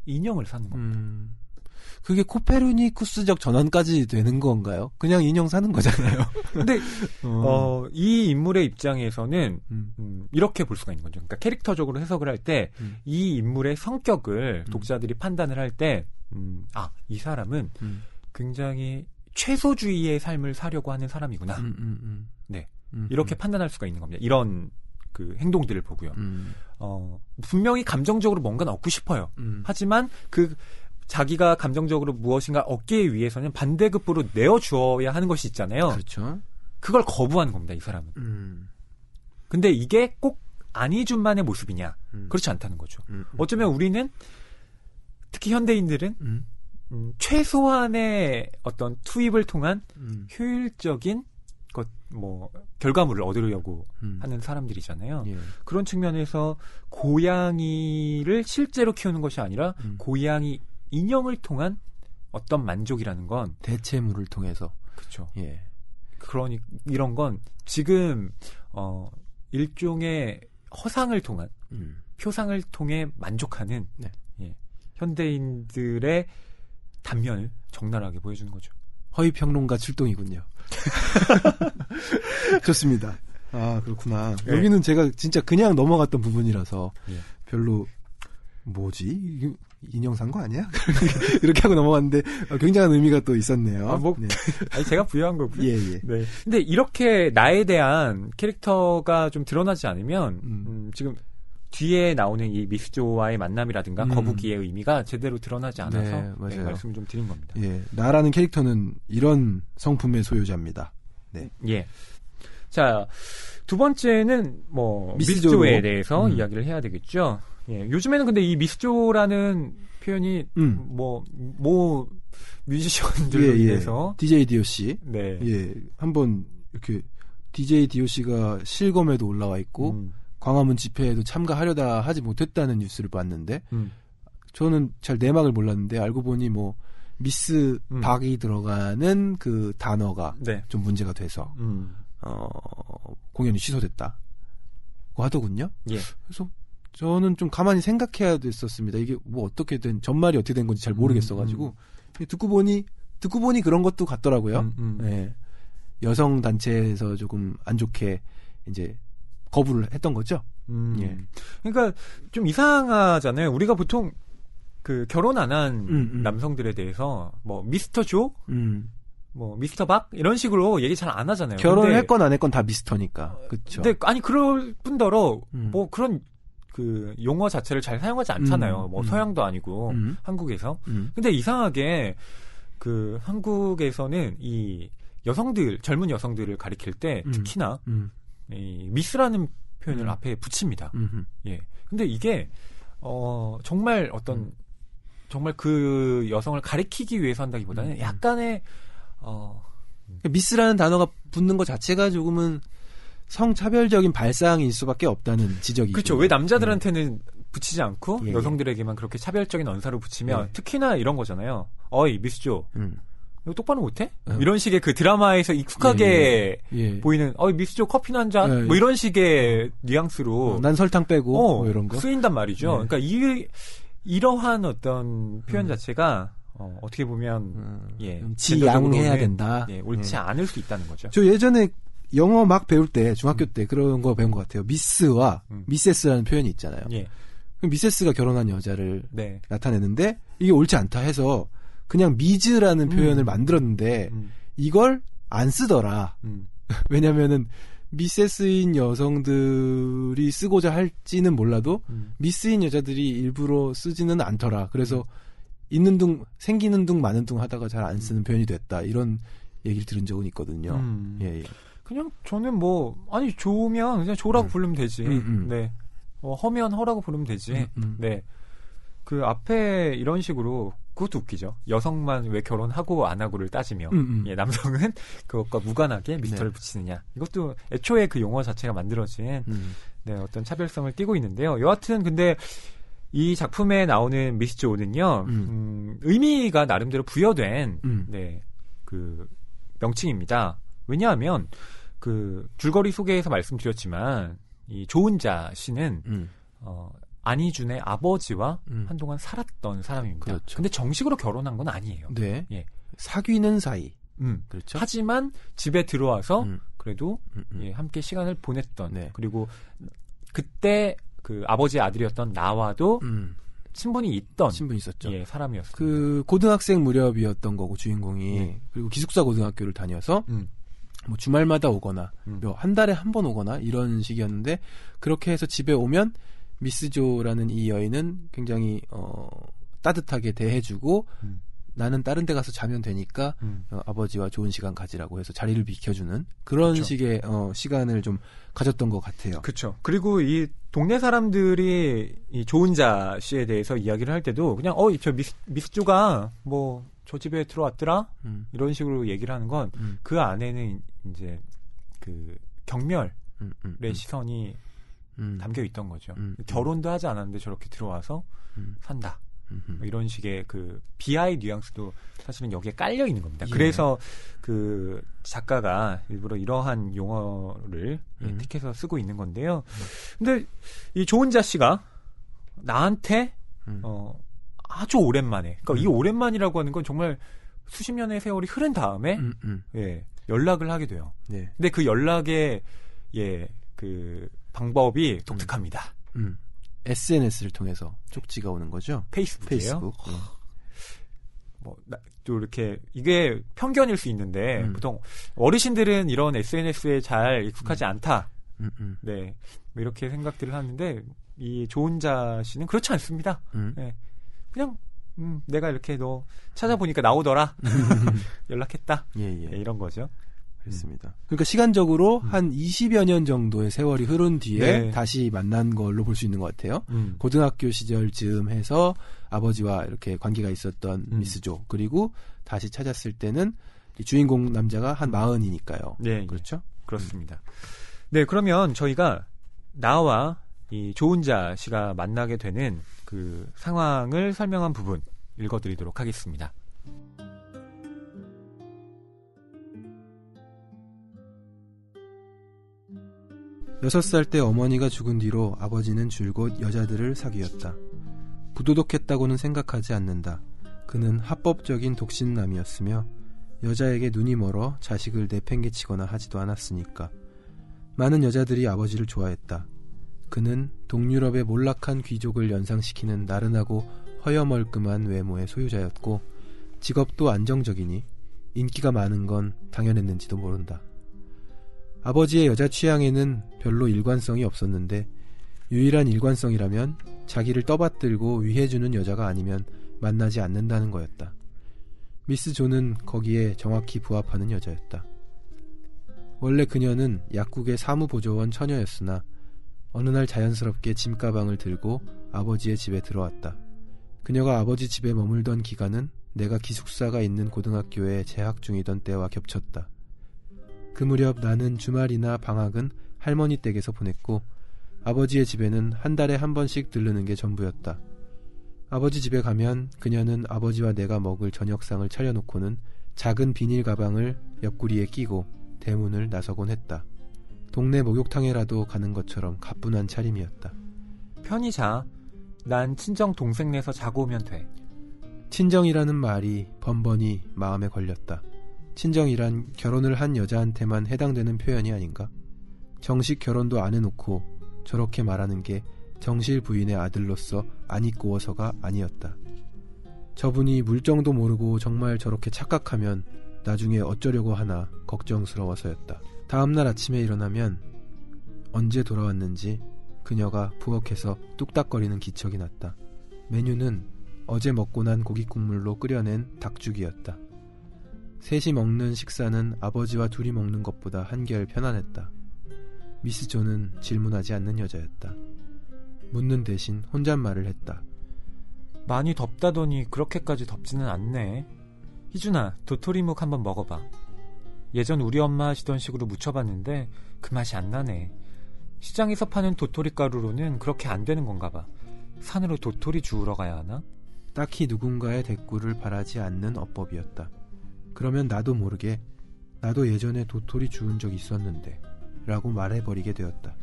인형을 사는 겁니다. 그게 코페르니쿠스적 전환까지 되는 건가요? 그냥 인형 사는 거잖아요. 근데 이 인물의 입장에서는 이렇게 볼 수가 있는 거죠. 그러니까 캐릭터적으로 해석을 할 때 이 인물의 성격을 독자들이 판단을 할 때 이 사람은 굉장히 최소주의의 삶을 사려고 하는 사람이구나. 네. 이렇게 판단할 수가 있는 겁니다. 이런 그 행동들을 보고요. 분명히 감정적으로 뭔가 얻고 싶어요. 하지만 자기가 감정적으로 무엇인가 얻기 위해서는 반대급부로 내어주어야 하는 것이 있잖아요. 그렇죠. 그걸 거부하는 겁니다, 이 사람은. 근데 이게 꼭 안희준만의 모습이냐? 그렇지 않다는 거죠. 어쩌면 우리는 특히 현대인들은 최소한의 어떤 투입을 통한 효율적인 결과물을 얻으려고 하는 사람들이잖아요. 예. 그런 측면에서 고양이를 실제로 키우는 것이 아니라 고양이 인형을 통한 어떤 만족이라는 건 대체물을 통해서. 그렇죠. 예. 그러니 이런 건 지금 일종의 허상을 통한 표상을 통해 만족하는 네. 예, 현대인들의 단면을 적나라하게 보여주는 거죠. 허위평론가 출동이군요. 좋습니다. 아, 그렇구나. 네. 여기는 제가 진짜 그냥 넘어갔던 부분이라서 예. 별로 뭐지? 인형 산 거 아니야? 이렇게 하고 넘어갔는데 굉장한 의미가 또 있었네요. 네. 아니, 제가 부여한 거고요. 예, 예. 네. 근데 이렇게 나에 대한 캐릭터가 좀 드러나지 않으면 지금 뒤에 나오는 이 미스조와의 만남이라든가 거북이의 의미가 제대로 드러나지 않아서 네, 맞아요. 말씀을 좀 드린 겁니다. 예, 나라는 캐릭터는 이런 성품의 소유자입니다. 네. 예. 자, 두 번째는 미스조에 대해서 이야기를 해야 되겠죠. 예. 요즘에는 근데 이 미스조라는 표현이 뮤지션들로 인해서 DJ DOC. 네. 예. 한번 이렇게 DJ DOC가 실검에도 올라와 있고 광화문 집회에도 참가하려다 하지 못했다는 뉴스를 봤는데 저는 잘 내막을 몰랐는데 알고 보니 미스 박이 들어가는 그 단어가 네. 좀 문제가 돼서 공연이 취소됐다고 하더군요. 예. 그래서 저는 좀 가만히 생각해야 됐었습니다. 이게 전말이 어떻게 된 건지 잘 모르겠어가지고 듣고 보니 그런 것도 같더라고요. 예. 여성 단체에서 조금 안 좋게 이제 거부를 했던 거죠. 예. 그러니까 좀 이상하잖아요. 우리가 보통 그 결혼 안 한 남성들에 대해서 미스터 조, 미스터 박 이런 식으로 얘기 잘 안 하잖아요. 결혼을 했건 안 했건 다 미스터니까. 그렇죠. 근데 아니 그럴 뿐더러 그런 그 용어 자체를 잘 사용하지 않잖아요. 서양도 아니고 한국에서. 근데 이상하게 그 한국에서는 이 젊은 여성들을 가리킬 때 특히나 이 미스라는 표현을 앞에 붙입니다. 예. 근데 이게 정말 정말 그 여성을 가리키기 위해서 한다기보다는 약간의 미스라는 단어가 붙는 것 자체가 조금은 성차별적인 발상일 수밖에 없다는 지적이죠. 그렇죠. 왜 남자들한테는 붙이지 않고 예, 여성들에게만 그렇게 차별적인 언사로 붙이면 예. 특히나 이런 거잖아요. 어이 미스조. 이거 똑바로 못해? 이런 식의 그 드라마에서 익숙하게 보이는 미스조 커피나 한 잔? 이런 식의 뉘앙스로 난 설탕 빼고 이런 거 쓰인단 말이죠. 그러니까 이러한 어떤 표현 자체가 어떻게 보면 지양해야 된다. 옳지 않을 수 있다는 거죠. 저 예전에 영어 막 배울 때 중학교 때 그런 거 배운 것 같아요. 미스와 미세스라는 표현이 있잖아요. 예. 미세스가 결혼한 여자를 네. 나타내는데 이게 옳지 않다 해서 그냥 미즈라는 표현을 만들었는데 이걸 안 쓰더라. 왜냐면은 미세스인 여성들이 쓰고자 할지는 몰라도 미스인 여자들이 일부러 쓰지는 않더라. 그래서 있는 둥 생기는 둥 마는 둥 하다가 잘 안 쓰는 표현이 됐다. 이런 얘기를 들은 적은 있거든요. 예. 그냥 저는 좋으면 그냥 조라고 부르면 되지. 네. 허면 허라고 부르면 되지. 네. 그 앞에 이런 식으로 그것도 웃기죠. 여성만 왜 결혼하고 안 하고를 따지며 남성은 그것과 무관하게 미스터를 붙이느냐. 이것도 애초에 그 용어 자체가 만들어진 어떤 차별성을 띠고 있는데요. 여하튼 근데 이 작품에 나오는 미스조는요. 의미가 나름대로 부여된 그 명칭입니다. 왜냐하면 그 줄거리 소개에서 말씀드렸지만 이 조은자 씨는 안희준의 아버지와 한동안 살았던 사람입니다. 그렇죠. 근데 정식으로 결혼한 건 아니에요. 네. 예. 사귀는 사이. 그렇죠. 하지만 집에 들어와서 그래도 함께 시간을 보냈던. 네. 그리고 그때 그 아버지의 아들이었던 나와도 친분이 있었죠. 사람이었습니다. 그 고등학생 무렵이었던 거고 주인공이 그리고 기숙사 고등학교를 다녀서 주말마다 오거나 한 달에 한 번 오거나 이런 식이었는데 그렇게 해서 집에 오면 미스조라는 이 여인은 굉장히 따뜻하게 대해주고 나는 다른 데 가서 자면 되니까 아버지와 좋은 시간 가지라고 해서 자리를 비켜주는 그런 그쵸. 식의 시간을 좀 가졌던 것 같아요. 그렇죠. 그리고 이 동네 사람들이 이 조은자 씨에 대해서 이야기를 할 때도 그냥 저 미스조가 뭐 저 집에 들어왔더라 이런 식으로 얘기를 하는 건 그 안에는 이제 그 경멸의 시선이 담겨 있던 거죠. 결혼도 하지 않았는데 저렇게 들어와서 산다. 이런 식의 그 비하의 뉘앙스도 사실은 여기에 깔려 있는 겁니다. 예. 그래서 그 작가가 일부러 이러한 용어를 택해서 쓰고 있는 건데요. 근데 이 조은자 씨가 나한테 아주 오랜만에, 그러니까 이 오랜만이라고 하는 건 정말 수십 년의 세월이 흐른 다음에 예, 연락을 하게 돼요. 예. 근데 그 연락의 그 방법이 독특합니다. SNS를 통해서 쪽지가 오는 거죠? 페이스북이에요? 페이스북. 또 이렇게, 이게 편견일 수 있는데, 보통 어르신들은 이런 SNS에 잘 익숙하지 않다. 네. 뭐 이렇게 생각들을 하는데, 이 조은자 씨는 그렇지 않습니다. 네. 그냥, 내가 이렇게 너 찾아보니까 나오더라. 연락했다. 예. 네, 이런 거죠. 그렇습니다. 그러니까 시간적으로 한 20여 년 정도의 세월이 흐른 뒤에 네. 다시 만난 걸로 볼 수 있는 것 같아요. 고등학교 시절쯤 해서 아버지와 이렇게 관계가 있었던 미스조. 그리고 다시 찾았을 때는 주인공 남자가 한 40이니까요. 네. 그렇죠? 그렇습니다. 네, 그러면 저희가 나와 이 조은자 씨가 만나게 되는 그 상황을 설명한 부분 읽어드리도록 하겠습니다. 6살 때 어머니가 죽은 뒤로 아버지는 줄곧 여자들을 사귀었다. 부도덕했다고는 생각하지 않는다. 그는 합법적인 독신남이었으며 여자에게 눈이 멀어 자식을 내팽개치거나 하지도 않았으니까. 많은 여자들이 아버지를 좋아했다. 그는 동유럽의 몰락한 귀족을 연상시키는 나른하고 허여멀끔한 외모의 소유자였고 직업도 안정적이니 인기가 많은 건 당연했는지도 모른다. 아버지의 여자 취향에는 별로 일관성이 없었는데 유일한 일관성이라면 자기를 떠받들고 위해주는 여자가 아니면 만나지 않는다는 거였다. 미스 존은 거기에 정확히 부합하는 여자였다. 원래 그녀는 약국의 사무보조원 처녀였으나 어느 날 자연스럽게 짐가방을 들고 아버지의 집에 들어왔다. 그녀가 아버지 집에 머물던 기간은 내가 기숙사가 있는 고등학교에 재학 중이던 때와 겹쳤다. 그 무렵 나는 주말이나 방학은 할머니 댁에서 보냈고 아버지의 집에는 한 달에 한 번씩 들르는 게 전부였다. 아버지 집에 가면 그녀는 아버지와 내가 먹을 저녁상을 차려놓고는 작은 비닐 가방을 옆구리에 끼고 대문을 나서곤 했다. 동네 목욕탕에라도 가는 것처럼 가뿐한 차림이었다. 편히 자. 난 친정 동생네서 자고 오면 돼. 친정이라는 말이 번번이 마음에 걸렸다. 친정이란 결혼을 한 여자한테만 해당되는 표현이 아닌가? 정식 결혼도 안 해놓고 저렇게 말하는 게 정실 부인의 아들로서 안 이꼬워서가 아니었다. 저분이 물정도 모르고 정말 저렇게 착각하면 나중에 어쩌려고 하나 걱정스러워서였다. 다음날 아침에 일어나면 언제 돌아왔는지 그녀가 부엌에서 뚝딱거리는 기척이 났다. 메뉴는 어제 먹고 난 고깃국물로 끓여낸 닭죽이었다. 셋이 먹는 식사는 아버지와 둘이 먹는 것보다 한결 편안했다. 미스 존은 질문하지 않는 여자였다. 묻는 대신 혼잣말을 했다. 많이 덥다더니 그렇게까지 덥지는 않네. 희준아, 도토리묵 한번 먹어봐. 예전 우리 엄마 하시던 식으로 무쳐봤는데 그 맛이 안 나네. 시장에서 파는 도토리 가루로는 그렇게 안 되는 건가 봐. 산으로 도토리 주우러 가야 하나? 딱히 누군가의 대꾸를 바라지 않는 어법이었다. 그러면 나도 모르게 나도 예전에 도토리 주운 적 있었는데 라고 말해버리게 되었다.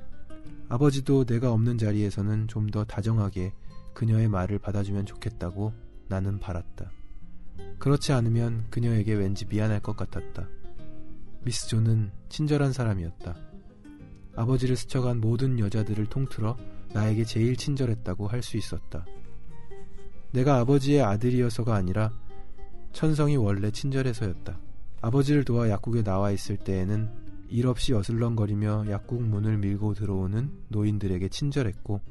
아버지도 내가 없는 자리에서는 좀 더 다정하게 그녀의 말을 받아주면 좋겠다고 나는 바랐다. 그렇지 않으면 그녀에게 왠지 미안할 것 같았다. 미스 존은 친절한 사람이었다. 아버지를 스쳐간 모든 여자들을 통틀어 나에게 제일 친절했다고 할 수 있었다. 내가 아버지의 아들이어서가 아니라 천성이 원래 친절해서였다. 아버지를 도와 약국에 나와 있을 때에는 일 없이 어슬렁거리며 약국 문을 밀고 들어오는 노인들에게 친절했고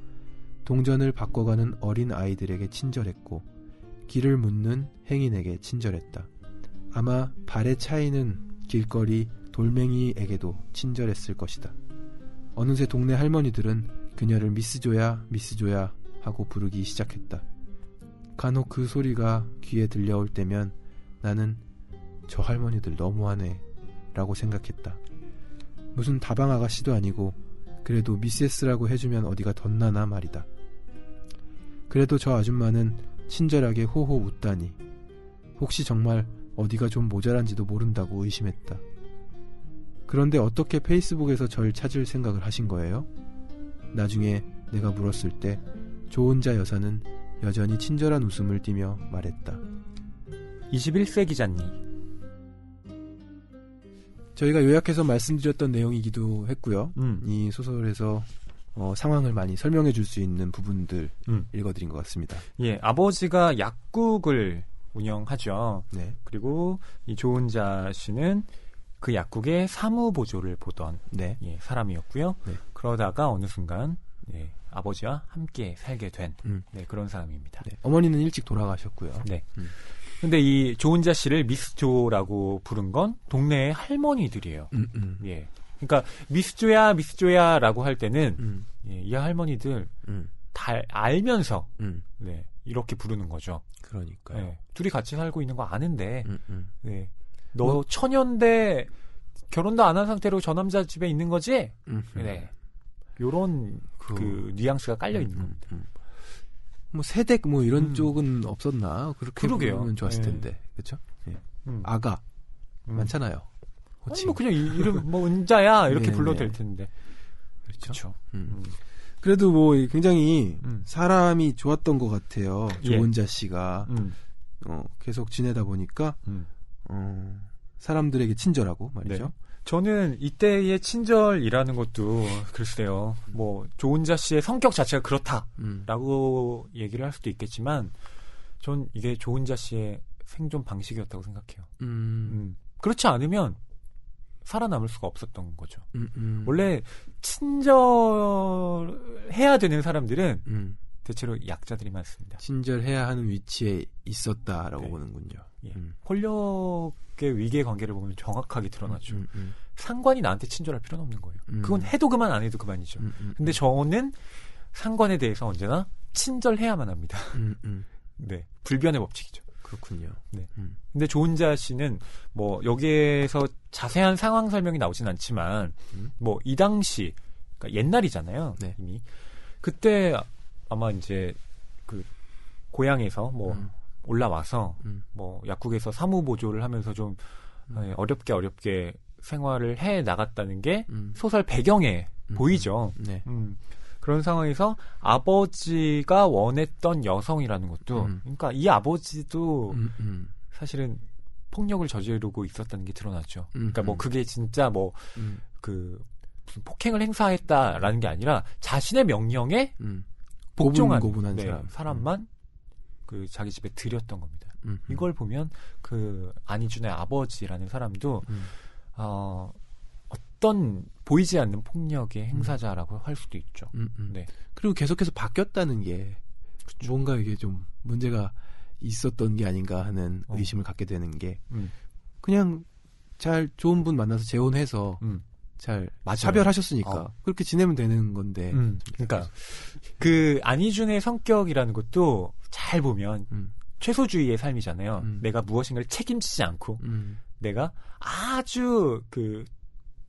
동전을 바꿔가는 어린 아이들에게 친절했고 길을 묻는 행인에게 친절했다. 아마 발의 차이는 길거리 돌멩이에게도 친절했을 것이다. 어느새 동네 할머니들은 그녀를 미스조야 미스조야 하고 부르기 시작했다. 간혹 그 소리가 귀에 들려올 때면 나는 저 할머니들 너무하네 라고 생각했다. 무슨 다방 아가씨도 아니고 그래도 미세스라고 해주면 어디가 덧나나 말이다. 그래도 저 아줌마는 친절하게 호호 웃다니 혹시 정말 어디가 좀 모자란지도 모른다고 의심했다. 그런데 어떻게 페이스북에서 절 찾을 생각을 하신 거예요? 나중에 내가 물었을 때 조은자 여사는 여전히 친절한 웃음을 띠며 말했다. 21세 기자님. 저희가 요약해서 말씀드렸던 내용이기도 했고요. 이 소설에서 상황을 많이 설명해 줄 수 있는 부분들 읽어드린 것 같습니다. 예, 아버지가 약국을 운영하죠. 네. 그리고 이 조은자 씨는 그 약국의 사무보조를 보던 네. 예, 사람이었고요. 네. 그러다가 어느 순간 예, 아버지와 함께 살게 된 네, 그런 사람입니다. 네. 어머니는 일찍 돌아가셨고요. 네. 근데 이 조은자 씨를 미스 조라고 부른 건 동네의 할머니들이에요. 예. 그러니까 미스 조야라고 할 때는 예, 이 할머니들 다 알면서 네, 이렇게 부르는 거죠. 그러니까. 네, 둘이 같이 살고 있는 거 아는데 네, 너 처녀인데 결혼도 안 한 상태로 저 남자 집에 있는 거지? 네. 요런 그 뉘앙스가 깔려 있는 겁니다. 뭐 세댁 뭐 이런 쪽은 없었나? 그렇게 그러게요. 부르면 좋았을 네. 텐데. 그렇죠? 예. 아가 많잖아요. 아니 뭐 그냥 이름 뭐 은자야 이렇게 네네. 불러도 될 텐데. 그렇죠. 그렇죠. 그래도 뭐 굉장히 사람이 좋았던 것 같아요. 예. 조은자 씨가 계속 지내다 보니까 사람들에게 친절하고 말이죠. 네. 저는 이때의 친절이라는 것도 글쎄요. 뭐 조은자 씨의 성격 자체가 그렇다라고 얘기를 할 수도 있겠지만 전 이게 조은자 씨의 생존 방식이었다고 생각해요. 그렇지 않으면 살아남을 수가 없었던 거죠. 원래 친절해야 되는 사람들은 대체로 약자들이 많습니다. 친절해야 하는 위치에 있었다라고 네. 보는군요. 예. 권력의 위계 관계를 보면 정확하게 드러나죠. 상관이 나한테 친절할 필요는 없는 거예요. 그건 해도 그만 안 해도 그만이죠. 근데 저는 상관에 대해서 언제나 친절해야만 합니다. 네, 불변의 법칙이죠. 그렇군요. 네. 근데 조은자 씨는 뭐 여기에서 자세한 상황 설명이 나오진 않지만 뭐 이 당시 그러니까 옛날이잖아요. 네. 이미 그때 아마 이제 그 고향에서 뭐 올라와서 뭐 약국에서 사무보조를 하면서 좀 어렵게 생활을 해 나갔다는 게 소설 배경에 보이죠. 네. 그런 상황에서 아버지가 원했던 여성이라는 것도 그러니까 이 아버지도 사실은 폭력을 저지르고 있었다는 게 드러나죠. 그러니까 뭐 그게 진짜 뭐 그 무슨 폭행을 행사했다라는 게 아니라 자신의 명령에 복종한 고분고분한 네, 사람. 사람만 그 자기 집에 들였던 겁니다. 이걸 보면 그 안희준의 아버지라는 사람도 어떤 보이지 않는 폭력의 행사자라고 할 수도 있죠. 네. 그리고 계속해서 바뀌었다는 게 그쵸. 뭔가 이게 좀 문제가 있었던 게 아닌가 하는 의심을 갖게 되는 게 그냥 잘 좋은 분 만나서 재혼해서 잘 맞아요. 차별하셨으니까 그렇게 지내면 되는 건데 그러니까 그 안희준의 성격이라는 것도 잘 보면 최소주의의 삶이잖아요. 내가 무엇인가를 책임지지 않고 내가 아주 그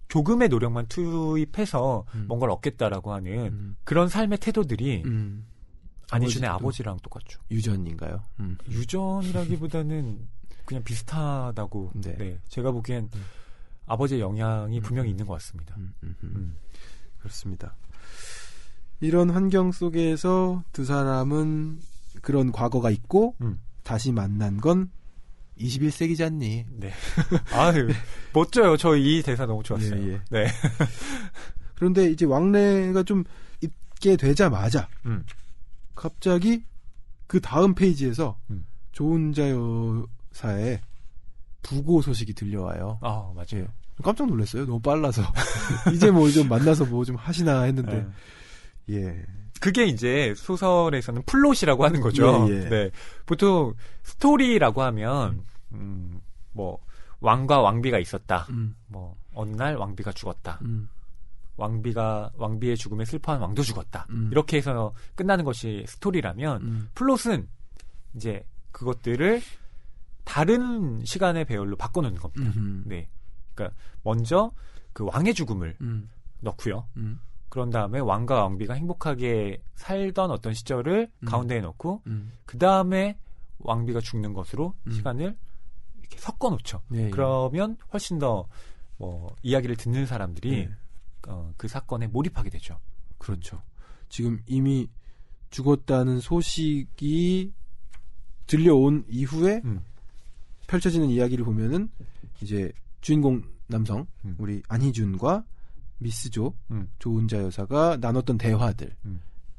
조금의 노력만 투입해서 뭔가를 얻겠다라고 하는 그런 삶의 태도들이 안희준의 아버지랑 똑같죠. 유전인가요? 유전이라기보다는 그냥 비슷하다고 네. 네, 제가 보기엔 아버지의 영향이 분명히 있는 것 같습니다. 그렇습니다. 이런 환경 속에서 두 사람은 그런 과거가 있고 다시 만난 건 21세기잖니. 네. 아유, 멋져요. 저 이 대사 너무 좋았어요. 예, 예. 네. 그런데 이제 왕래가 좀 있게 되자마자 갑자기 그 다음 페이지에서 조은자 여사의 부고 소식이 들려와요. 아, 맞아요. 깜짝 놀랐어요. 너무 빨라서. 이제 뭐 좀 만나서 뭐 좀 하시나 했는데. 예. 그게 이제 소설에서는 플롯이라고 하는 거죠. 예, 예. 네. 보통 스토리라고 하면 뭐 왕과 왕비가 있었다. 뭐 어느 날 왕비가 죽었다. 왕비의 죽음에 슬퍼한 왕도 죽었다. 이렇게 해서 끝나는 것이 스토리라면 플롯은 이제 그것들을 다른 시간의 배열로 바꿔놓는 겁니다. 네. 그러니까 먼저 그 왕의 죽음을 넣고요. 그런 다음에 왕과 왕비가 행복하게 살던 어떤 시절을 가운데에 넣고 그 다음에 왕비가 죽는 것으로 시간을 이렇게 섞어 놓죠. 예, 예. 그러면 훨씬 더 뭐 이야기를 듣는 사람들이 예. 그 사건에 몰입하게 되죠. 그렇죠. 지금 이미 죽었다는 소식이 들려온 이후에 펼쳐지는 이야기를 보면은 이제 주인공 남성 우리 안희준과 미스조 조은자 여사가 나눴던 대화들,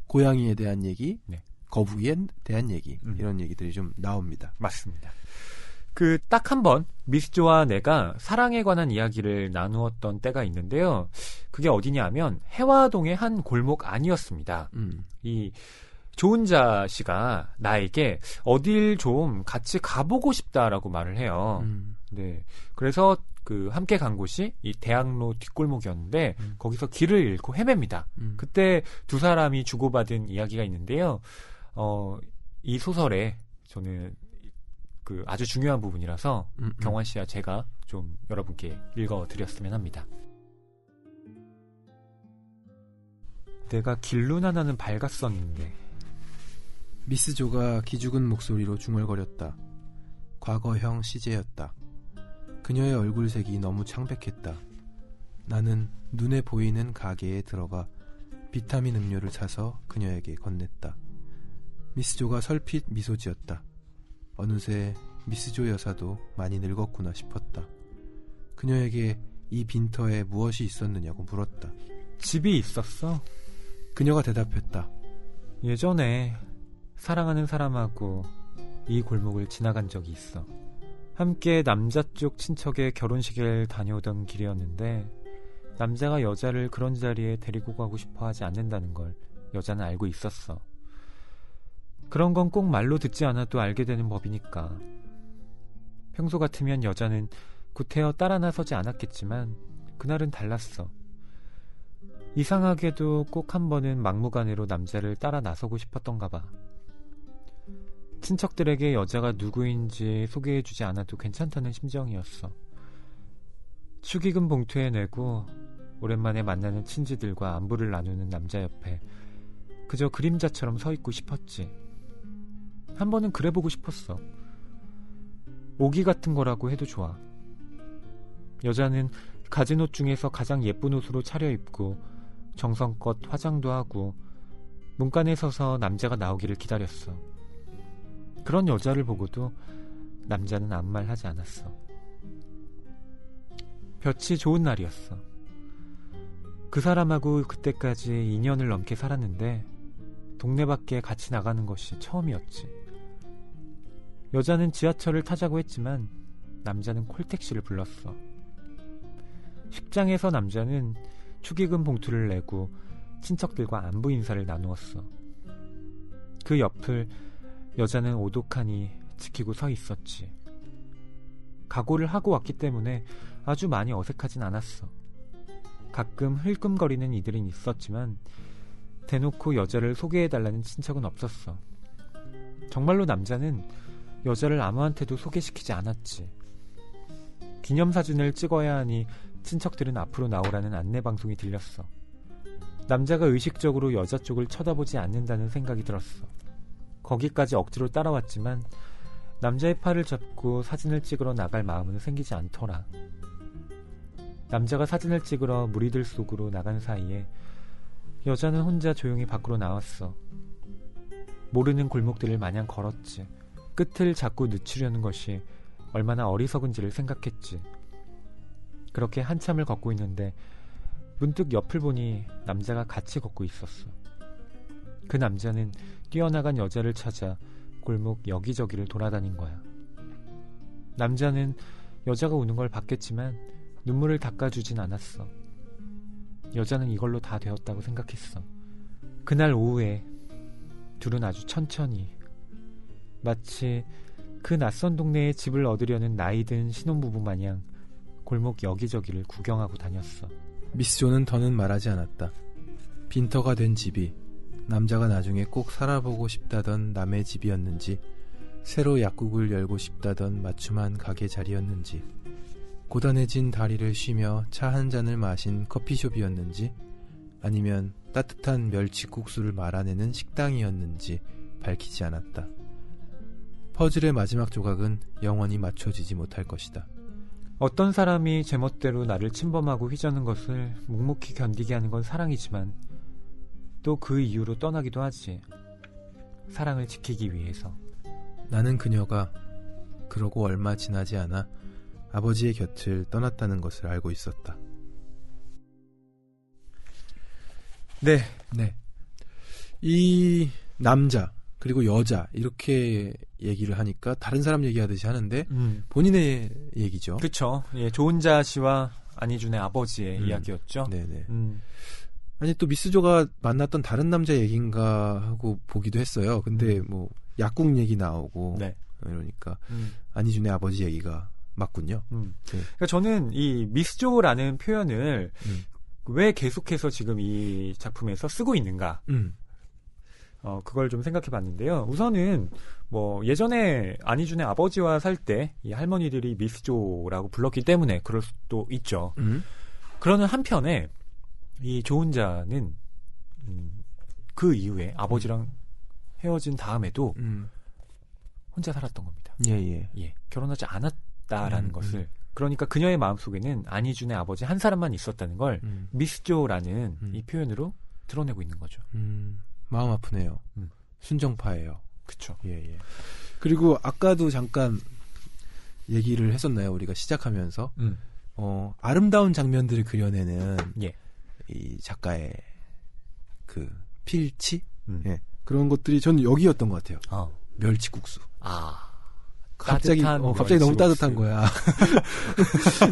고양이에 대한 얘기, 네. 거북이에 대한 얘기 이런 얘기들이 좀 나옵니다. 맞습니다. 그 딱 한 번 미스조와 내가 사랑에 관한 이야기를 나누었던 때가 있는데요. 그게 어디냐면 해화동의 한 골목 안이었습니다. 이 조은자 씨가 나에게 어딜 좀 같이 가보고 싶다라고 말을 해요. 네. 그래서 그 함께 간 곳이 이 대학로 뒷골목이었는데 거기서 길을 잃고 헤맵니다. 그때 두 사람이 주고받은 이야기가 있는데요. 이 소설에 저는 그 아주 중요한 부분이라서 경환 씨와 제가 좀 여러분께 읽어드렸으면 합니다. 내가 길루나나는 밝았었는데. 미스조가 기죽은 목소리로 중얼거렸다. 과거형 시제였다. 그녀의 얼굴색이 너무 창백했다. 나는 눈에 보이는 가게에 들어가 비타민 음료를 사서 그녀에게 건넸다. 미스조가 설핏 미소 지었다. 어느새 미스조 여사도 많이 늙었구나 싶었다. 그녀에게 이 빈터에 무엇이 있었느냐고 물었다. 집이 있었어? 그녀가 대답했다. 예전에 사랑하는 사람하고 이 골목을 지나간 적이 있어. 함께 남자 쪽 친척의 결혼식을 다녀오던 길이었는데 남자가 여자를 그런 자리에 데리고 가고 싶어 하지 않는다는 걸 여자는 알고 있었어. 그런 건 꼭 말로 듣지 않아도 알게 되는 법이니까. 평소 같으면 여자는 구태여 따라 나서지 않았겠지만 그날은 달랐어. 이상하게도 꼭 한 번은 막무가내로 남자를 따라 나서고 싶었던가 봐. 친척들에게 여자가 누구인지 소개해주지 않아도 괜찮다는 심정이었어. 축의금 봉투에 내고 오랜만에 만나는 친지들과 안부를 나누는 남자 옆에 그저 그림자처럼 서 있고 싶었지. 한 번은 그래보고 싶었어. 오기 같은 거라고 해도 좋아. 여자는 가진 옷 중에서 가장 예쁜 옷으로 차려입고 정성껏 화장도 하고 문간에 서서 남자가 나오기를 기다렸어. 그런 여자를 보고도 남자는 아무 말 하지 않았어. 볕이 좋은 날이었어. 그 사람하고 그때까지 2년을 넘게 살았는데 동네 밖에 같이 나가는 것이 처음이었지. 여자는 지하철을 타자고 했지만 남자는 콜택시를 불렀어. 식장에서 남자는 축의금 봉투를 내고 친척들과 안부 인사를 나누었어. 그 옆을 여자는 오독하니 지키고 서 있었지. 각오를 하고 왔기 때문에 아주 많이 어색하진 않았어. 가끔 흘끔거리는 이들은 있었지만 대놓고 여자를 소개해달라는 친척은 없었어. 정말로 남자는 여자를 아무한테도 소개시키지 않았지. 기념사진을 찍어야 하니 친척들은 앞으로 나오라는 안내방송이 들렸어. 남자가 의식적으로 여자 쪽을 쳐다보지 않는다는 생각이 들었어. 거기까지 억지로 따라왔지만 남자의 팔을 잡고 사진을 찍으러 나갈 마음은 생기지 않더라. 남자가 사진을 찍으러 무리들 속으로 나간 사이에 여자는 혼자 조용히 밖으로 나왔어. 모르는 골목들을 마냥 걸었지. 끝을 자꾸 늦추려는 것이 얼마나 어리석은지를 생각했지. 그렇게 한참을 걷고 있는데 문득 옆을 보니 남자가 같이 걷고 있었어. 그 남자는 뛰어나간 여자를 찾아 골목 여기저기를 돌아다닌 거야. 남자는 여자가 우는 걸 봤겠지만 눈물을 닦아주진 않았어. 여자는 이걸로 다 되었다고 생각했어. 그날 오후에 둘은 아주 천천히 마치 그 낯선 동네에 집을 얻으려는 나이든 신혼부부 마냥 골목 여기저기를 구경하고 다녔어. 미스 존은 더는 말하지 않았다. 빈터가 된 집이 남자가 나중에 꼭 살아보고 싶다던 남의 집이었는지, 새로 약국을 열고 싶다던 맞춤한 가게 자리였는지, 고단해진 다리를 쉬며 차 한 잔을 마신 커피숍이었는지, 아니면 따뜻한 멸치국수를 말아내는 식당이었는지 밝히지 않았다. 퍼즐의 마지막 조각은 영원히 맞춰지지 못할 것이다. 어떤 사람이 제멋대로 나를 침범하고 휘저는 것을 묵묵히 견디게 하는 건 사랑이지만 또 그 이유로 떠나기도 하지. 사랑을 지키기 위해서. 나는 그녀가 그러고 얼마 지나지 않아 아버지의 곁을 떠났다는 것을 알고 있었다. 네. 이 남자 그리고 여자 이렇게 얘기를 하니까 다른 사람 얘기하듯이 하는데 본인의 얘기죠. 그렇죠. 예, 조은자 씨와 안희준의 아버지의 이야기였죠. 네네. 아니 또 미스조가 만났던 다른 남자 얘기인가 하고 보기도 했어요. 근데 뭐 약국 얘기 나오고 네. 이러니까 안희준의 아버지 얘기가 맞군요. 네. 그러니까 저는 이 미스조라는 표현을 왜 계속해서 지금 이 작품에서 쓰고 있는가? 그걸 좀 생각해 봤는데요. 우선은 뭐 예전에 안희준의 아버지와 살 때 이 할머니들이 미스조라고 불렀기 때문에 그럴 수도 있죠. 그러는 한편에 이 조은자는 그 이후에 아버지랑 헤어진 다음에도 혼자 살았던 겁니다. 예. 결혼하지 않았다라는 것을. 그러니까 그녀의 마음속에는 안희준의 아버지 한 사람만 있었다는 걸 미스조라는 이 표현으로 드러내고 있는 거죠. 마음 아프네요. 순정파예요. 그렇죠. 예. 그리고 아까도 잠깐 얘기를 했었나요? 우리가 시작하면서 아름다운 장면들을 그려내는 이 작가의 그 필치 그런 것들이 저는 여기였던 것 같아요. 멸치국수. 갑자기 너무 따뜻한 거야.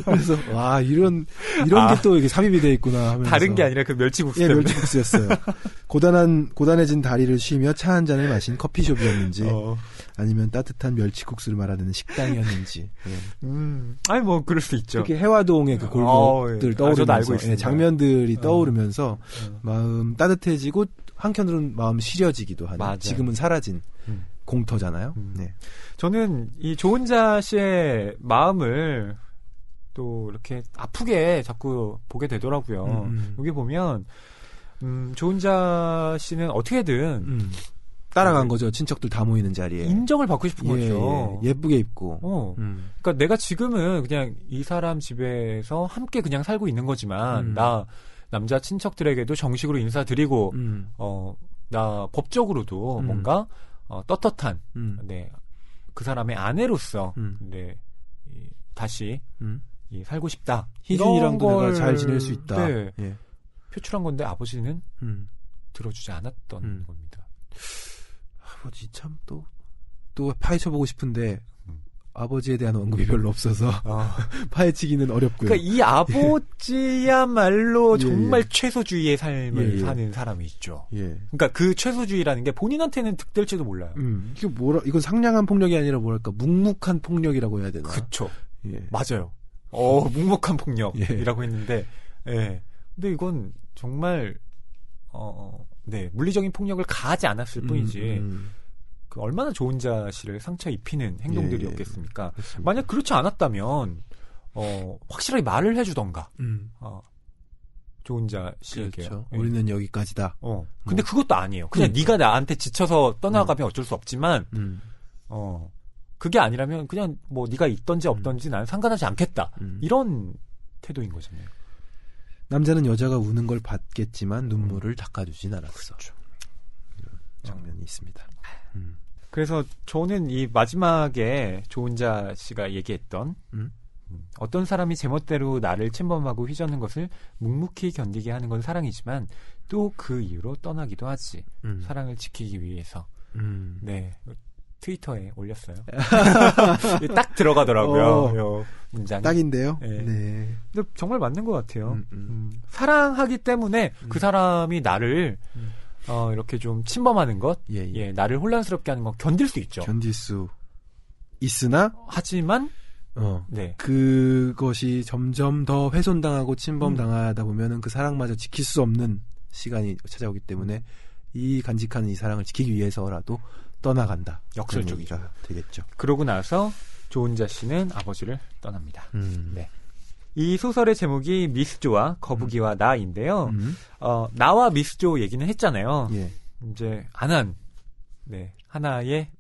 그래서 와 이런 게 또 이게 삽입이 돼 있구나 하면서 다른 게 아니라 그 멸치국수. 예, 멸치국수였어요. 고단해진 다리를 쉬며 차 한 잔을 마신 커피숍이었는지 아니면 따뜻한 멸치국수를 말하는 식당이었는지. 아니 뭐 그럴 수 있죠. 이렇게 해화동의 그 골목들 떠오르면서 장면들이 떠오르면서 마음 따뜻해지고 한켠으로는 마음 시려지기도 하는. 맞아요. 지금은 사라진. 공터잖아요. 네. 저는 이 조은자 씨의 마음을 또 이렇게 아프게 자꾸 보게 되더라고요. 여기 보면 조은자 씨는 어떻게든 따라간 거죠. 친척들 다 모이는 자리에 인정을 받고 싶은 거죠. 예쁘게 입고. 그러니까 내가 지금은 그냥 이 사람 집에서 함께 그냥 살고 있는 거지만 나 남자 친척들에게도 정식으로 인사드리고 나 법적으로도 뭔가 떳떳한 그 사람의 아내로서 다시 살고 싶다. 희준이랑도 내가 잘 지낼 수 있다. 표출한 건데 아버지는 들어주지 않았던 겁니다. 아버지 참 또 파헤쳐보고 싶은데 아버지에 대한 언급이 별로 없어서 파헤치기는 어렵고요. 그러니까 이 아버지야말로 정말 최소주의의 삶을 사는 사람이 있죠. 그러니까 그 최소주의라는 게 본인한테는 득될지도 몰라요. 이게 이건 상냥한 폭력이 아니라 뭐랄까 묵묵한 폭력이라고 해야 되나? 그렇죠. 맞아요. 묵묵한 폭력이라고 했는데, 근데 이건 정말 물리적인 폭력을 가하지 않았을 뿐이지. 그 얼마나 조은자 씨를 상처 입히는 행동들이었겠습니까? 만약 그렇지 않았다면 확실하게 말을 해주던가. 조은자 씨에게. 그렇죠. 우리는 여기까지다. 근데 그것도 아니에요. 그냥 네가 나한테 지쳐서 떠나가면 어쩔 수 없지만 그게 아니라면 그냥 뭐 네가 있던지 없던지 나는 상관하지 않겠다. 이런 태도인 거잖아요. 남자는 여자가 우는 걸 봤겠지만 눈물을 닦아주진 않았어. 그렇죠. 이런 장면이 있습니다. 그래서 저는 이 마지막에 조은자 씨가 얘기했던 어떤 사람이 제멋대로 나를 침범하고 휘저는 것을 묵묵히 견디게 하는 건 사랑이지만 또 그 이유로 떠나기도 하지. 사랑을 지키기 위해서. 네. 트위터에 올렸어요. 딱 들어가더라고요. 문장이. 딱인데요. 네. 근데 정말 맞는 것 같아요. 사랑하기 때문에 그 사람이 나를 이렇게 좀 침범하는 것, 예. 나를 혼란스럽게 하는 건 견딜 수 있죠. 견딜 수 있으나 하지만 네. 그것이 점점 더 훼손당하고 침범당하다 보면은 그 사랑마저 지킬 수 없는 시간이 찾아오기 때문에 이 간직하는 이 사랑을 지키기 위해서라도 떠나간다. 역설적이죠. 되겠죠. 그러고 나서 조은자 씨는 아버지를 떠납니다. 네. 이 소설의 제목이 미스조와 거북이와 나인데요. 나와 미스조 얘기는 했잖아요. 예. 이제 안한 하나의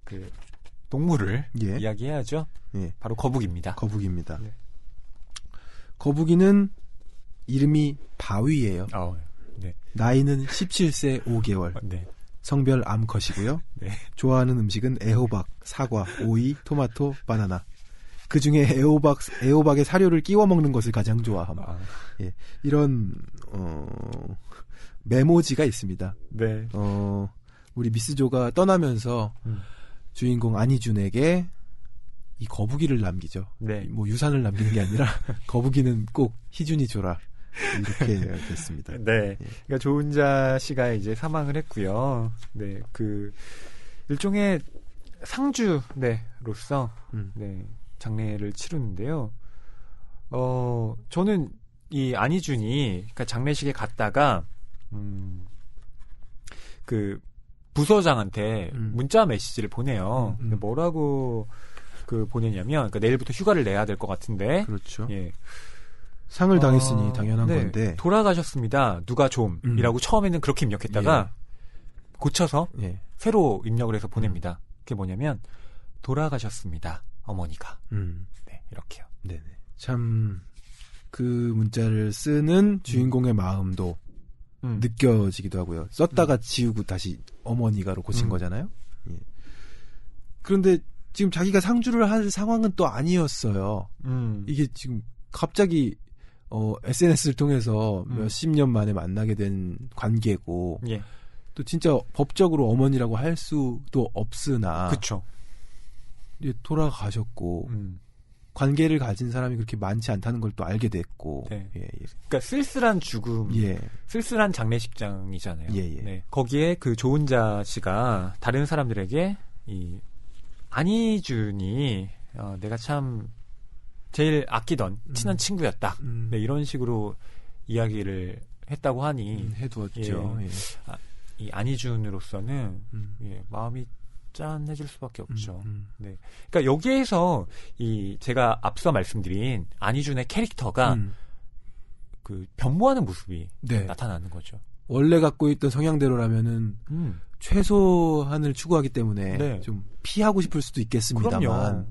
그 동물을 예. 이야기해야죠. 예. 바로 거북입니다. 거북입니다. 네. 거북이는 이름이 바위예요. 네. 나이는 17세 5개월. 네. 성별 암컷이고요. 네. 좋아하는 음식은 애호박, 사과, 오이, 토마토, 바나나. 그 중에 애호박의 사료를 끼워 먹는 것을 가장 좋아함. 예. 이런 메모지가 있습니다. 네. 우리 미스조가 떠나면서 주인공 안희준에게 이 거북이를 남기죠. 네. 뭐 유산을 남기는 게 아니라 거북이는 꼭 희준이 줘라. 이렇게 됐습니다. 네. 그러니까 조은자 씨가 이제 사망을 했고요. 네. 그 일종의 상주로서 장례를 치르는데요. 저는 이 안희준이 그러니까 장례식에 갔다가 그 부서장한테 문자 메시지를 보내요. 근데 뭐라고 보내냐면 그러니까 내일부터 휴가를 내야 될 것 같은데. 그렇죠. 예. 상을 당했으니 당연한 건데. 돌아가셨습니다. 누가 좀이라고 처음에는 그렇게 입력했다가 고쳐서 새로 입력을 해서 보냅니다. 그게 뭐냐면 돌아가셨습니다. 어머니가. 네, 이렇게요. 네네. 참 그 문자를 쓰는 주인공의 마음도 느껴지기도 하고요. 썼다가 지우고 다시 어머니가로 고친 거잖아요. 예. 그런데 지금 자기가 상주를 할 상황은 또 아니었어요. 이게 지금 갑자기 SNS를 통해서 몇십 년 만에 만나게 된 관계고 또 진짜 법적으로 어머니라고 할 수도 없으나 그쵸. 돌아가셨고 관계를 가진 사람이 그렇게 많지 않다는 걸 또 알게 됐고 그러니까 쓸쓸한 죽음, 쓸쓸한 장례식장이잖아요. 네. 거기에 그 조은자 씨가 다른 사람들에게 이 안희준이 내가 참 제일 아끼던 친한 친구였다. 네, 이런 식으로 이야기를 했다고 하니 해두었죠. 이 안희준으로서는 마음이 짠해질 수밖에 없죠. 네, 그러니까 여기에서 이 제가 앞서 말씀드린 안희준의 캐릭터가 그 변모하는 모습이 나타나는 거죠. 원래 갖고 있던 성향대로라면은 최소한을 추구하기 때문에 좀 피하고 싶을 수도 있겠습니다만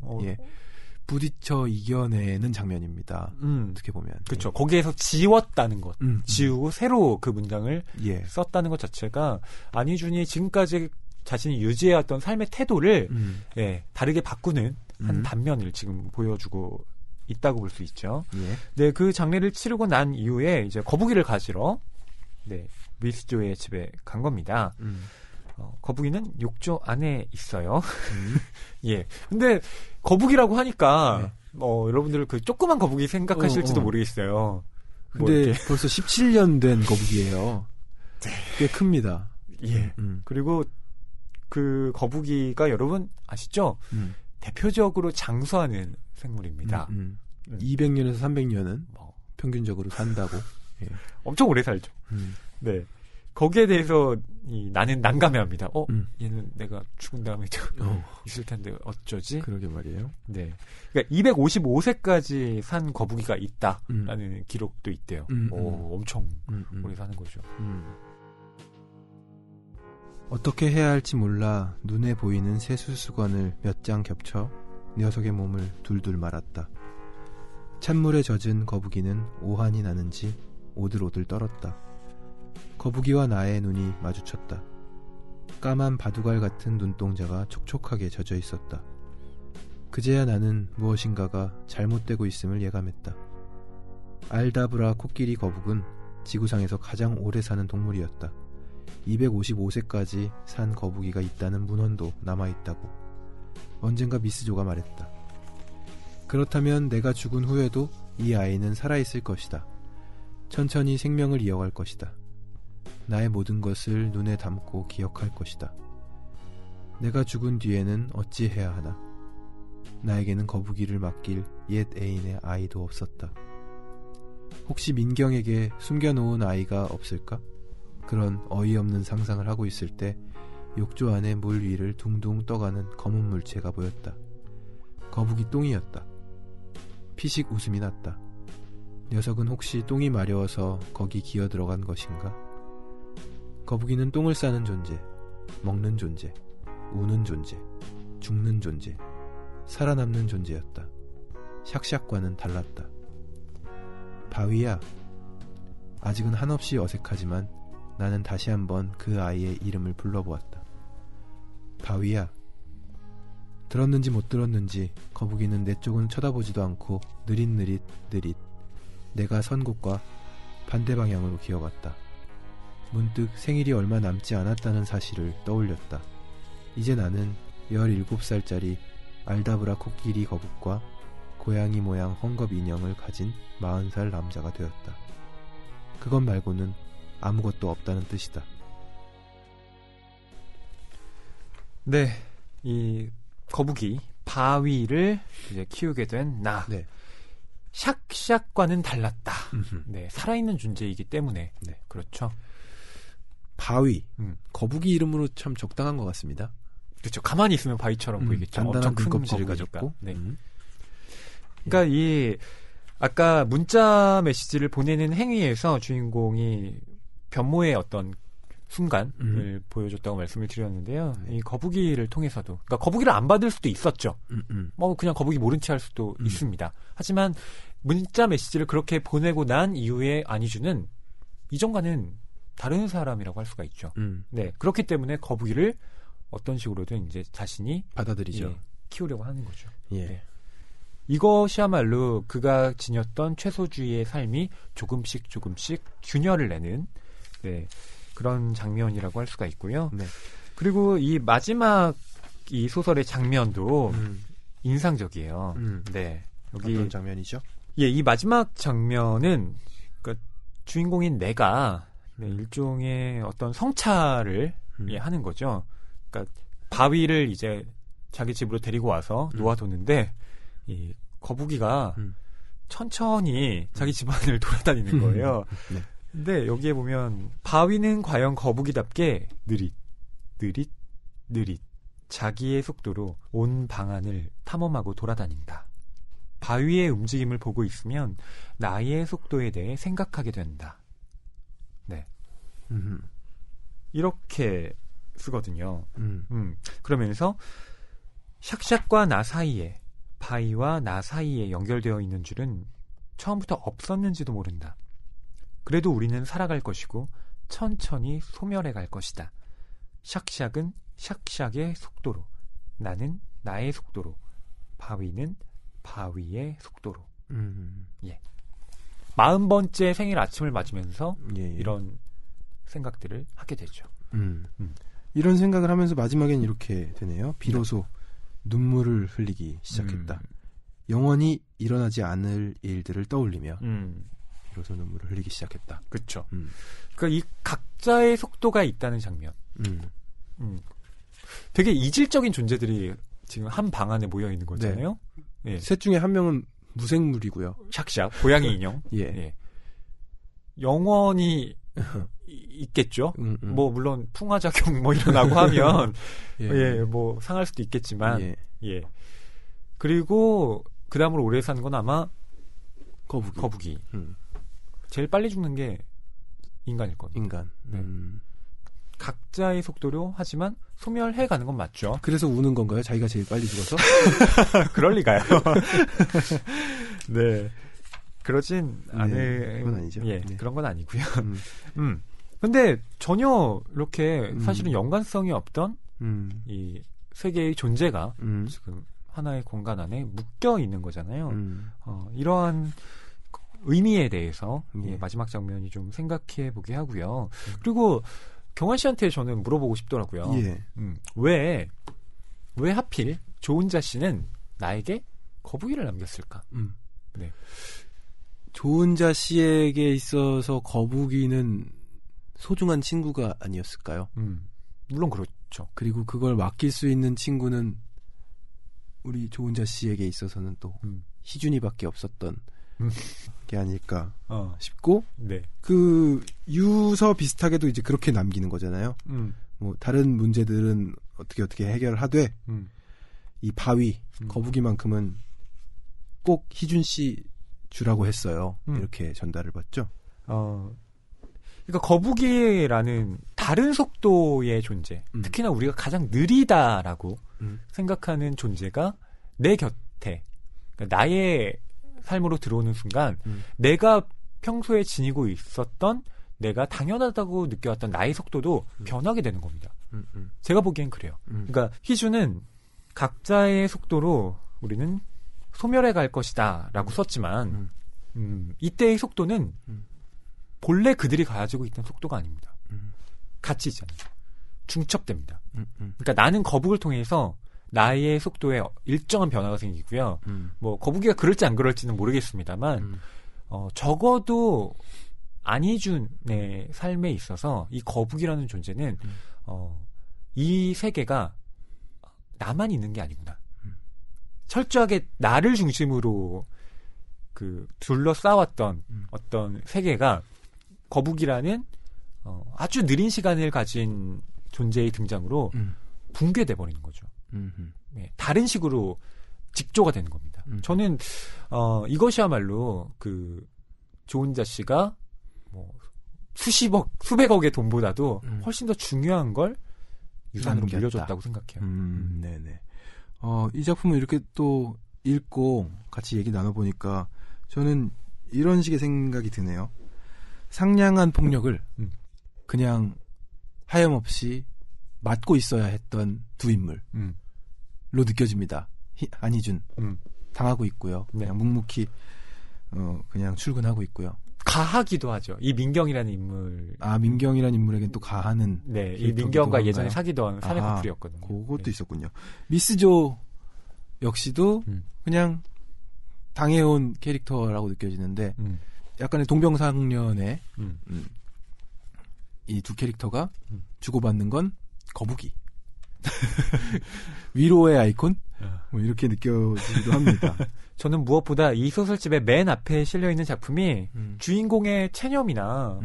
부딪혀 이겨내는 장면입니다. 어떻게 보면. 그렇죠. 거기에서 지웠다는 것. 지우고 새로 그 문장을 썼다는 것 자체가 안희준이 지금까지 자신이 유지해왔던 삶의 태도를 다르게 바꾸는 한 단면을 지금 보여주고 있다고 볼 수 있죠. 네, 그 장례를 치르고 난 이후에 이제 거북이를 가지러 미스조의 집에 간 겁니다. 거북이는 욕조 안에 있어요. 근데 거북이라고 하니까 여러분들 그 조그만 거북이 생각하실지도 모르겠어요. 근데 벌써 17년 된 거북이에요. 꽤 큽니다. 그리고 그 거북이가 여러분 아시죠? 대표적으로 장수하는 생물입니다. 200년에서 300년은 평균적으로 산다고. 엄청 오래 살죠. 네. 거기에 대해서 나는 난감해합니다. 얘는 내가 죽은 다음에도 있을 텐데 어쩌지? 그러게 말이에요. 네. 그러니까 255세까지 산 거북이가 있다라는 기록도 있대요. 엄청 오래 사는 거죠. 어떻게 해야 할지 몰라 눈에 보이는 쇠수수건을 몇 장 겹쳐 녀석의 몸을 둘둘 말았다. 찬물에 젖은 거북이는 오한이 나는지 오들오들 떨었다. 거북이와 나의 눈이 마주쳤다. 까만 바둑알 같은 눈동자가 촉촉하게 젖어 있었다. 그제야 나는 무엇인가가 잘못되고 있음을 예감했다. 알다브라 코끼리 거북은 지구상에서 가장 오래 사는 동물이었다. 255세까지 산 거북이가 있다는 문헌도 남아있다고. 언젠가 미스조가 말했다. 그렇다면 내가 죽은 후에도 이 아이는 살아있을 것이다. 천천히 생명을 이어갈 것이다. 나의 모든 것을 눈에 담고 기억할 것이다. 내가 죽은 뒤에는 어찌해야 하나. 나에게는 거북이를 맡길 옛 애인의 아이도 없었다. 혹시 민경에게 숨겨놓은 아이가 없을까? 그런 어이없는 상상을 하고 있을 때 욕조 안에 물 위를 둥둥 떠가는 검은 물체가 보였다. 거북이 똥이었다. 피식 웃음이 났다. 녀석은 혹시 똥이 마려워서 거기 기어 들어간 것인가? 거북이는 똥을 싸는 존재, 먹는 존재, 우는 존재, 죽는 존재, 살아남는 존재였다. 샥샥과는 달랐다. 바위야. 아직은 한없이 어색하지만 나는 다시 한번 그 아이의 이름을 불러보았다. 바위야. 들었는지 못 들었는지 거북이는 내 쪽은 쳐다보지도 않고 느릿느릿 내가 선 곳과 반대 방향으로 기어갔다. 문득 생일이 얼마 남지 않았다는 사실을 떠올렸다. 이제 나는 17살짜리 알다브라 코끼리 거북과 고양이 모양 헝겊 인형을 가진 40살 남자가 되었다. 그것 말고는 아무것도 없다는 뜻이다. 네, 이 거북이 바위를 이제 키우게 된 나. 네. 샥샥과는 달랐다. 네, 살아있는 존재이기 때문에. 네. 그렇죠. 바위. 거북이 이름으로 참 적당한 것 같습니다. 그렇죠. 가만히 있으면 바위처럼 보이겠죠. 단단한 엄청 큰 눈껍질을 거북이니까. 가졌고. 네. 그러니까 이 아까 문자 메시지를 보내는 행위에서 주인공이 변모의 어떤 순간을 보여줬다고 말씀을 드렸는데요. 이 거북이를 통해서도, 그러니까 거북이를 안 받을 수도 있었죠. 뭐 그냥 거북이 모른 체 할 수도 있습니다. 하지만 문자 메시지를 그렇게 보내고 난 이후에 안희주는 이전과는 다른 사람이라고 할 수가 있죠. 네, 그렇기 때문에 거북이를 어떤 식으로든 이제 자신이 받아들이죠. 예, 키우려고 하는 거죠. 예. 네. 이것이야말로 그가 지녔던 최소주의의 삶이 조금씩 균열을 내는 네, 그런 장면이라고 할 수가 있고요. 네. 그리고 이 마지막 이 소설의 장면도 인상적이에요. 네. 여기 어떤 장면이죠? 예, 이 마지막 장면은 그러니까 주인공인 내가 네, 일종의 어떤 성찰을 예, 하는 거죠. 그러니까 바위를 이제 자기 집으로 데리고 와서 놓아뒀는데 이 거북이가 천천히 자기 집안을 돌아다니는 거예요. 네. 근데 여기에 보면 바위는 과연 거북이답게 느릿 자기의 속도로 온 방안을 탐험하고 돌아다닌다. 바위의 움직임을 보고 있으면 나의 속도에 대해 생각하게 된다. 네. 이렇게 쓰거든요. 그러면서 샥샥과 나 사이에 바위와 나 사이에 연결되어 있는 줄은 처음부터 없었는지도 모른다. 그래도 우리는 살아갈 것이고 천천히 소멸해 갈 것이다. 샥샥은 샥샥의 속도로, 나는 나의 속도로, 바위는 바위의 속도로. 예. 40번째 생일 아침을 맞으면서 예. 이런 생각들을 하게 되죠. 이런 생각을 하면서 마지막엔 이렇게 되네요. 비로소 눈물을 흘리기 시작했다. 영원히 일어나지 않을 일들을 떠올리며 비로소 눈물을 흘리기 시작했다. 그렇죠. 그러니까 이 각자의 속도가 있다는 장면. 되게 이질적인 존재들이 지금 한 방 안에 모여 있는 거잖아요. 네. 예. 셋 중에 한 명은 무생물이고요. 샥샥 고양이 인형. 예. 예. 영원히 있겠죠. 뭐 물론 풍화작용 뭐 일어나고 하면 예, 뭐 상할 수도 있겠지만 예. 그리고 그 다음으로 오래 사는 건 아마 거북이. 제일 빨리 죽는 게 인간일 겁니다. 인간. 네. 각자의 속도로 하지만 소멸해 가는 건 맞죠. 그래서 우는 건가요? 자기가 제일 빨리 죽어서? 그럴 리가요. 네. 그러진 않을. 그건 아니죠. 예, 네. 그런 건 아니고요. 근데 전혀 이렇게 사실은 연관성이 없던 이 세계의 존재가 지금 하나의 공간 안에 묶여 있는 거잖아요. 이러한 의미에 대해서 예, 마지막 장면이 좀 생각해 보게 하고요. 그리고 경환 씨한테 저는 물어보고 싶더라고요. 예. 왜 하필 조은자 씨는 나에게 거북이를 남겼을까? 네. 조은자 씨에게 있어서 거북이는 소중한 친구가 아니었을까요? 물론 그렇죠. 그리고 그걸 맡길 수 있는 친구는 우리 조은자 씨에게 있어서는 또 희준이밖에 없었던 게 아닐까 싶고 네. 그 유서 비슷하게도 이제 그렇게 남기는 거잖아요. 뭐 다른 문제들은 어떻게 해결하되 이 바위 거북이만큼은 꼭 희준 씨 주라고 했어요. 이렇게 전달을 받죠. 그러니까 거북이라는 다른 속도의 존재, 특히나 우리가 가장 느리다라고 생각하는 존재가 내 곁에, 그러니까 나의 삶으로 들어오는 순간 내가 평소에 지니고 있었던 내가 당연하다고 느껴왔던 나의 속도도 변하게 되는 겁니다. 제가 보기엔 그래요. 그러니까 희주는 각자의 속도로 우리는 소멸해 갈 것이다 라고 썼지만 이때의 속도는 본래 그들이 가지고 있던 속도가 아닙니다. 같이 있잖아요. 중첩됩니다. 그러니까 나는 거북을 통해서 나의 속도에 일정한 변화가 생기고요. 뭐 거북이가 그럴지 안 그럴지는 모르겠습니다만 적어도 안희준의 삶에 있어서 이 거북이라는 존재는 이 세계가 나만 있는 게 아니구나. 철저하게 나를 중심으로 그 둘러싸왔던 어떤 세계가 거북이라는 아주 느린 시간을 가진 존재의 등장으로 붕괴돼 버리는 거죠. 네, 다른 식으로 직조가 되는 겁니다. 저는 이것이야말로 그 조은자 씨가 뭐 수십억, 수백억의 돈보다도 훨씬 더 중요한 걸 유산으로 물려줬다고 생각해요. 네네. 이 작품을 이렇게 또 읽고 같이 얘기 나눠보니까 저는 이런 식의 생각이 드네요. 상냥한 폭력을 그냥 하염없이 맞고 있어야 했던 두 인물로 느껴집니다. 안희준 당하고 있고요. 네. 그냥 묵묵히 그냥 출근하고 있고요. 가하기도 하죠. 이 민경이라는 인물. 민경이라는 인물에겐 또 가하는. 네, 이 민경과 예전에 사귀던 사내 커플이었거든요. 그것도 네. 있었군요. 미스조 역시도 그냥 당해온 캐릭터라고 느껴지는데 약간의 동병상련의 이 두 캐릭터가 주고받는 건 거북이. 위로의 아이콘? 뭐 이렇게 느껴지기도 합니다. 저는 무엇보다 이 소설집의 맨 앞에 실려있는 작품이 주인공의 체념이나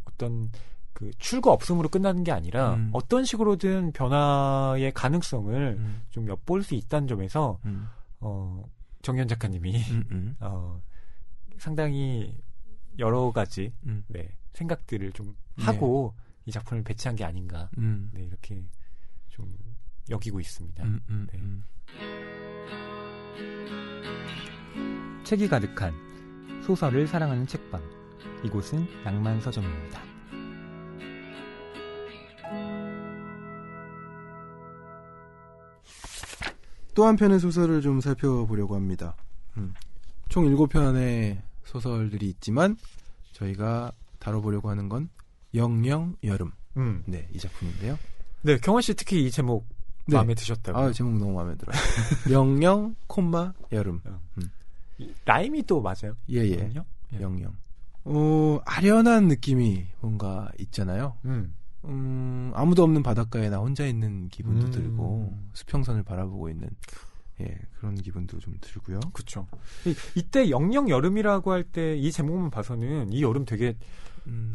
어떤 그 출구 없음으로 끝나는 게 아니라 어떤 식으로든 변화의 가능성을 좀 엿볼 수 있다는 점에서 정현 작가님이 상당히 여러 가지 네, 생각들을 좀 하고 이 작품을 배치한 게 아닌가 네, 이렇게 좀 여기고 있습니다. 네. 책이 가득한 소설을 사랑하는 책방, 이곳은 낭만 서점입니다. 또 한편의 소설을 좀 살펴보려고 합니다. 총 7편의 소설들이 있지만 저희가 다뤄보려고 하는 건 영영 여름. 네, 이 작품인데요. 네, 경원 씨 특히 이 제목 네. 마음에 드셨다고요? 제목 너무 마음에 들어요. 영영 콤마 여름. 라임이 또 맞아요? 예예. 영영. 아련한 느낌이 뭔가 있잖아요. 아무도 없는 바닷가에 나 혼자 있는 기분도 들고 수평선을 바라보고 있는 그런 기분도 좀 들고요. 그렇죠. 이때 영영 여름이라고 할 때 이 제목만 봐서는 이 여름 되게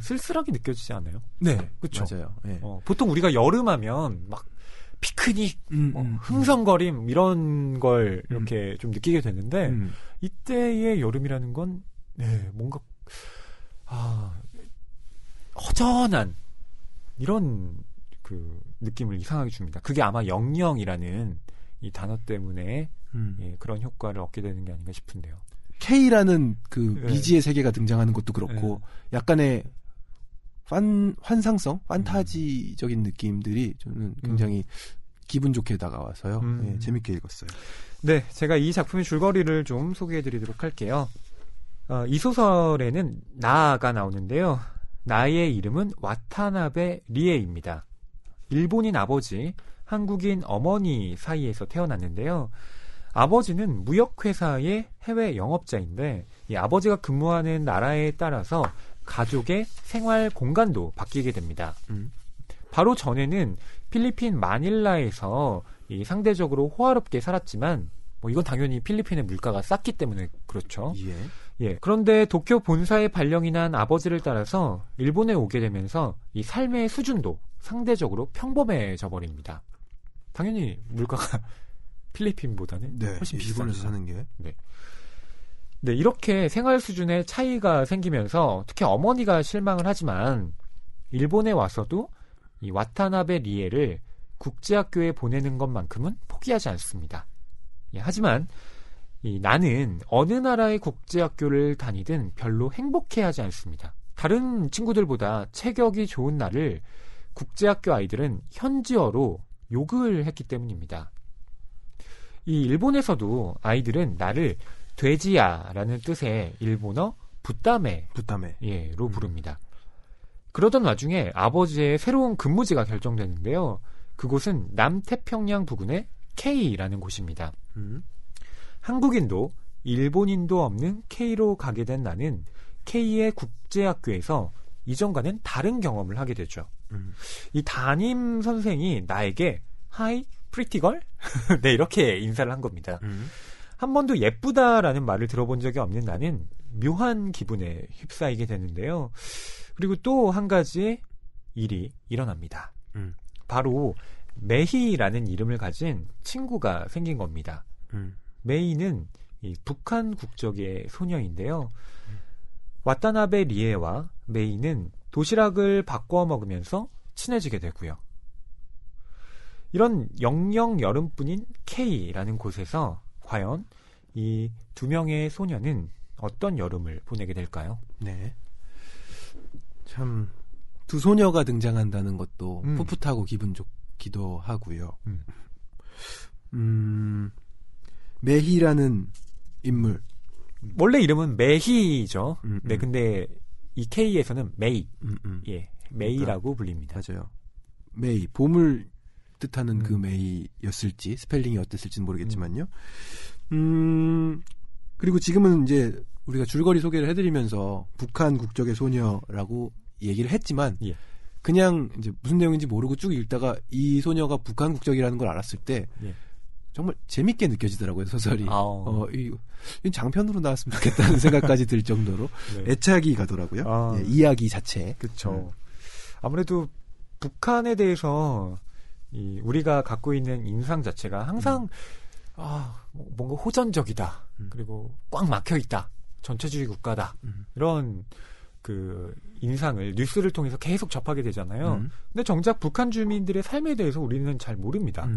쓸쓸하게 느껴지지 않아요? 네, 그렇죠. 맞아요. 네. 보통 우리가 여름하면 막 피크닉, 흥성거림 이런 걸 이렇게 좀 느끼게 되는데 이때의 여름이라는 건 뭔가 허전한 이런 그 느낌을 이상하게 줍니다. 그게 아마 영영이라는 이 단어 때문에 그런 효과를 얻게 되는 게 아닌가 싶은데요. K라는 그 미지의 세계가 등장하는 것도 그렇고 약간의 환상성, 판타지적인 느낌들이 저는 굉장히 기분 좋게 다가와서요. 재밌게 읽었어요. 네, 제가 이 작품의 줄거리를 좀 소개해드리도록 할게요. 이 소설에는 나가 나오는데요. 나의 이름은 와타나베 리에입니다. 일본인 아버지, 한국인 어머니 사이에서 태어났는데요. 아버지는 무역회사의 해외 영업자인데 이 아버지가 근무하는 나라에 따라서 가족의 생활 공간도 바뀌게 됩니다. 바로 전에는 필리핀 마닐라에서 이 상대적으로 호화롭게 살았지만 뭐 이건 당연히 필리핀의 물가가 쌌기 때문에 그렇죠. 예. 그런데 도쿄 본사에 발령이 난 아버지를 따라서 일본에 오게 되면서 이 삶의 수준도 상대적으로 평범해져 버립니다. 당연히 물가가 필리핀보다는 훨씬 비싸죠. 일본에서 사는 게. 네, 이렇게 생활 수준의 차이가 생기면서 특히 어머니가 실망을 하지만 일본에 와서도 이 와타나베 리에를 국제학교에 보내는 것만큼은 포기하지 않습니다. 예, 하지만 나는 어느 나라의 국제학교를 다니든 별로 행복해하지 않습니다. 다른 친구들보다 체격이 좋은 나를 국제학교 아이들은 현지어로 욕을 했기 때문입니다. 이 일본에서도 아이들은 나를 돼지야라는 뜻의 일본어 붓다메로 부릅니다. 그러던 와중에 아버지의 새로운 근무지가 결정되는데요. 그곳은 남태평양 부근의 K라는 곳입니다. 한국인도 일본인도 없는 K로 가게 된 나는 K의 국제학교에서 이전과는 다른 경험을 하게 되죠. 이 담임 선생이 나에게 하이 프리티걸? 네, 이렇게 인사를 한 겁니다. 한 번도 예쁘다라는 말을 들어본 적이 없는 나는 묘한 기분에 휩싸이게 되는데요. 그리고 또 한 가지 일이 일어납니다. 바로 메희라는 이름을 가진 친구가 생긴 겁니다. 메이는 이 북한 국적의 소녀인데요. 와타나베 리에와 메이는 도시락을 바꿔 먹으면서 친해지게 되고요. 이런 영영 여름뿐인 K라는 곳에서 과연 이 두 명의 소녀는 어떤 여름을 보내게 될까요? 네. 참, 두 소녀가 등장한다는 것도 풋풋하고 기분 좋기도 하고요. 메희라는 인물. 원래 이름은 메희죠. 네, 근데 이 K에서는 메이. 예, 메이라고 불립니다. 맞아요. 메이, 봄을 뜻하는 그 메이였을지, 스펠링이 어땠을지는 모르겠지만요. 그리고 지금은 이제 우리가 줄거리 소개를 해드리면서 북한 국적의 소녀라고 얘기를 했지만, 예. 그냥 이제 무슨 내용인지 모르고 쭉 읽다가 이 소녀가 북한 국적이라는 걸 알았을 때, 예. 정말 재밌게 느껴지더라고요, 소설이. 이 장편으로 나왔으면 좋겠다는 생각까지 들 정도로 네. 애착이 가더라고요. 예, 이야기 자체. 그렇죠. 아무래도 북한에 대해서 우리가 갖고 있는 인상 자체가 항상 뭔가 호전적이다. 그리고 꽉 막혀 있다. 전체주의 국가다. 이런 그 인상을 뉴스를 통해서 계속 접하게 되잖아요. 근데 정작 북한 주민들의 삶에 대해서 우리는 잘 모릅니다.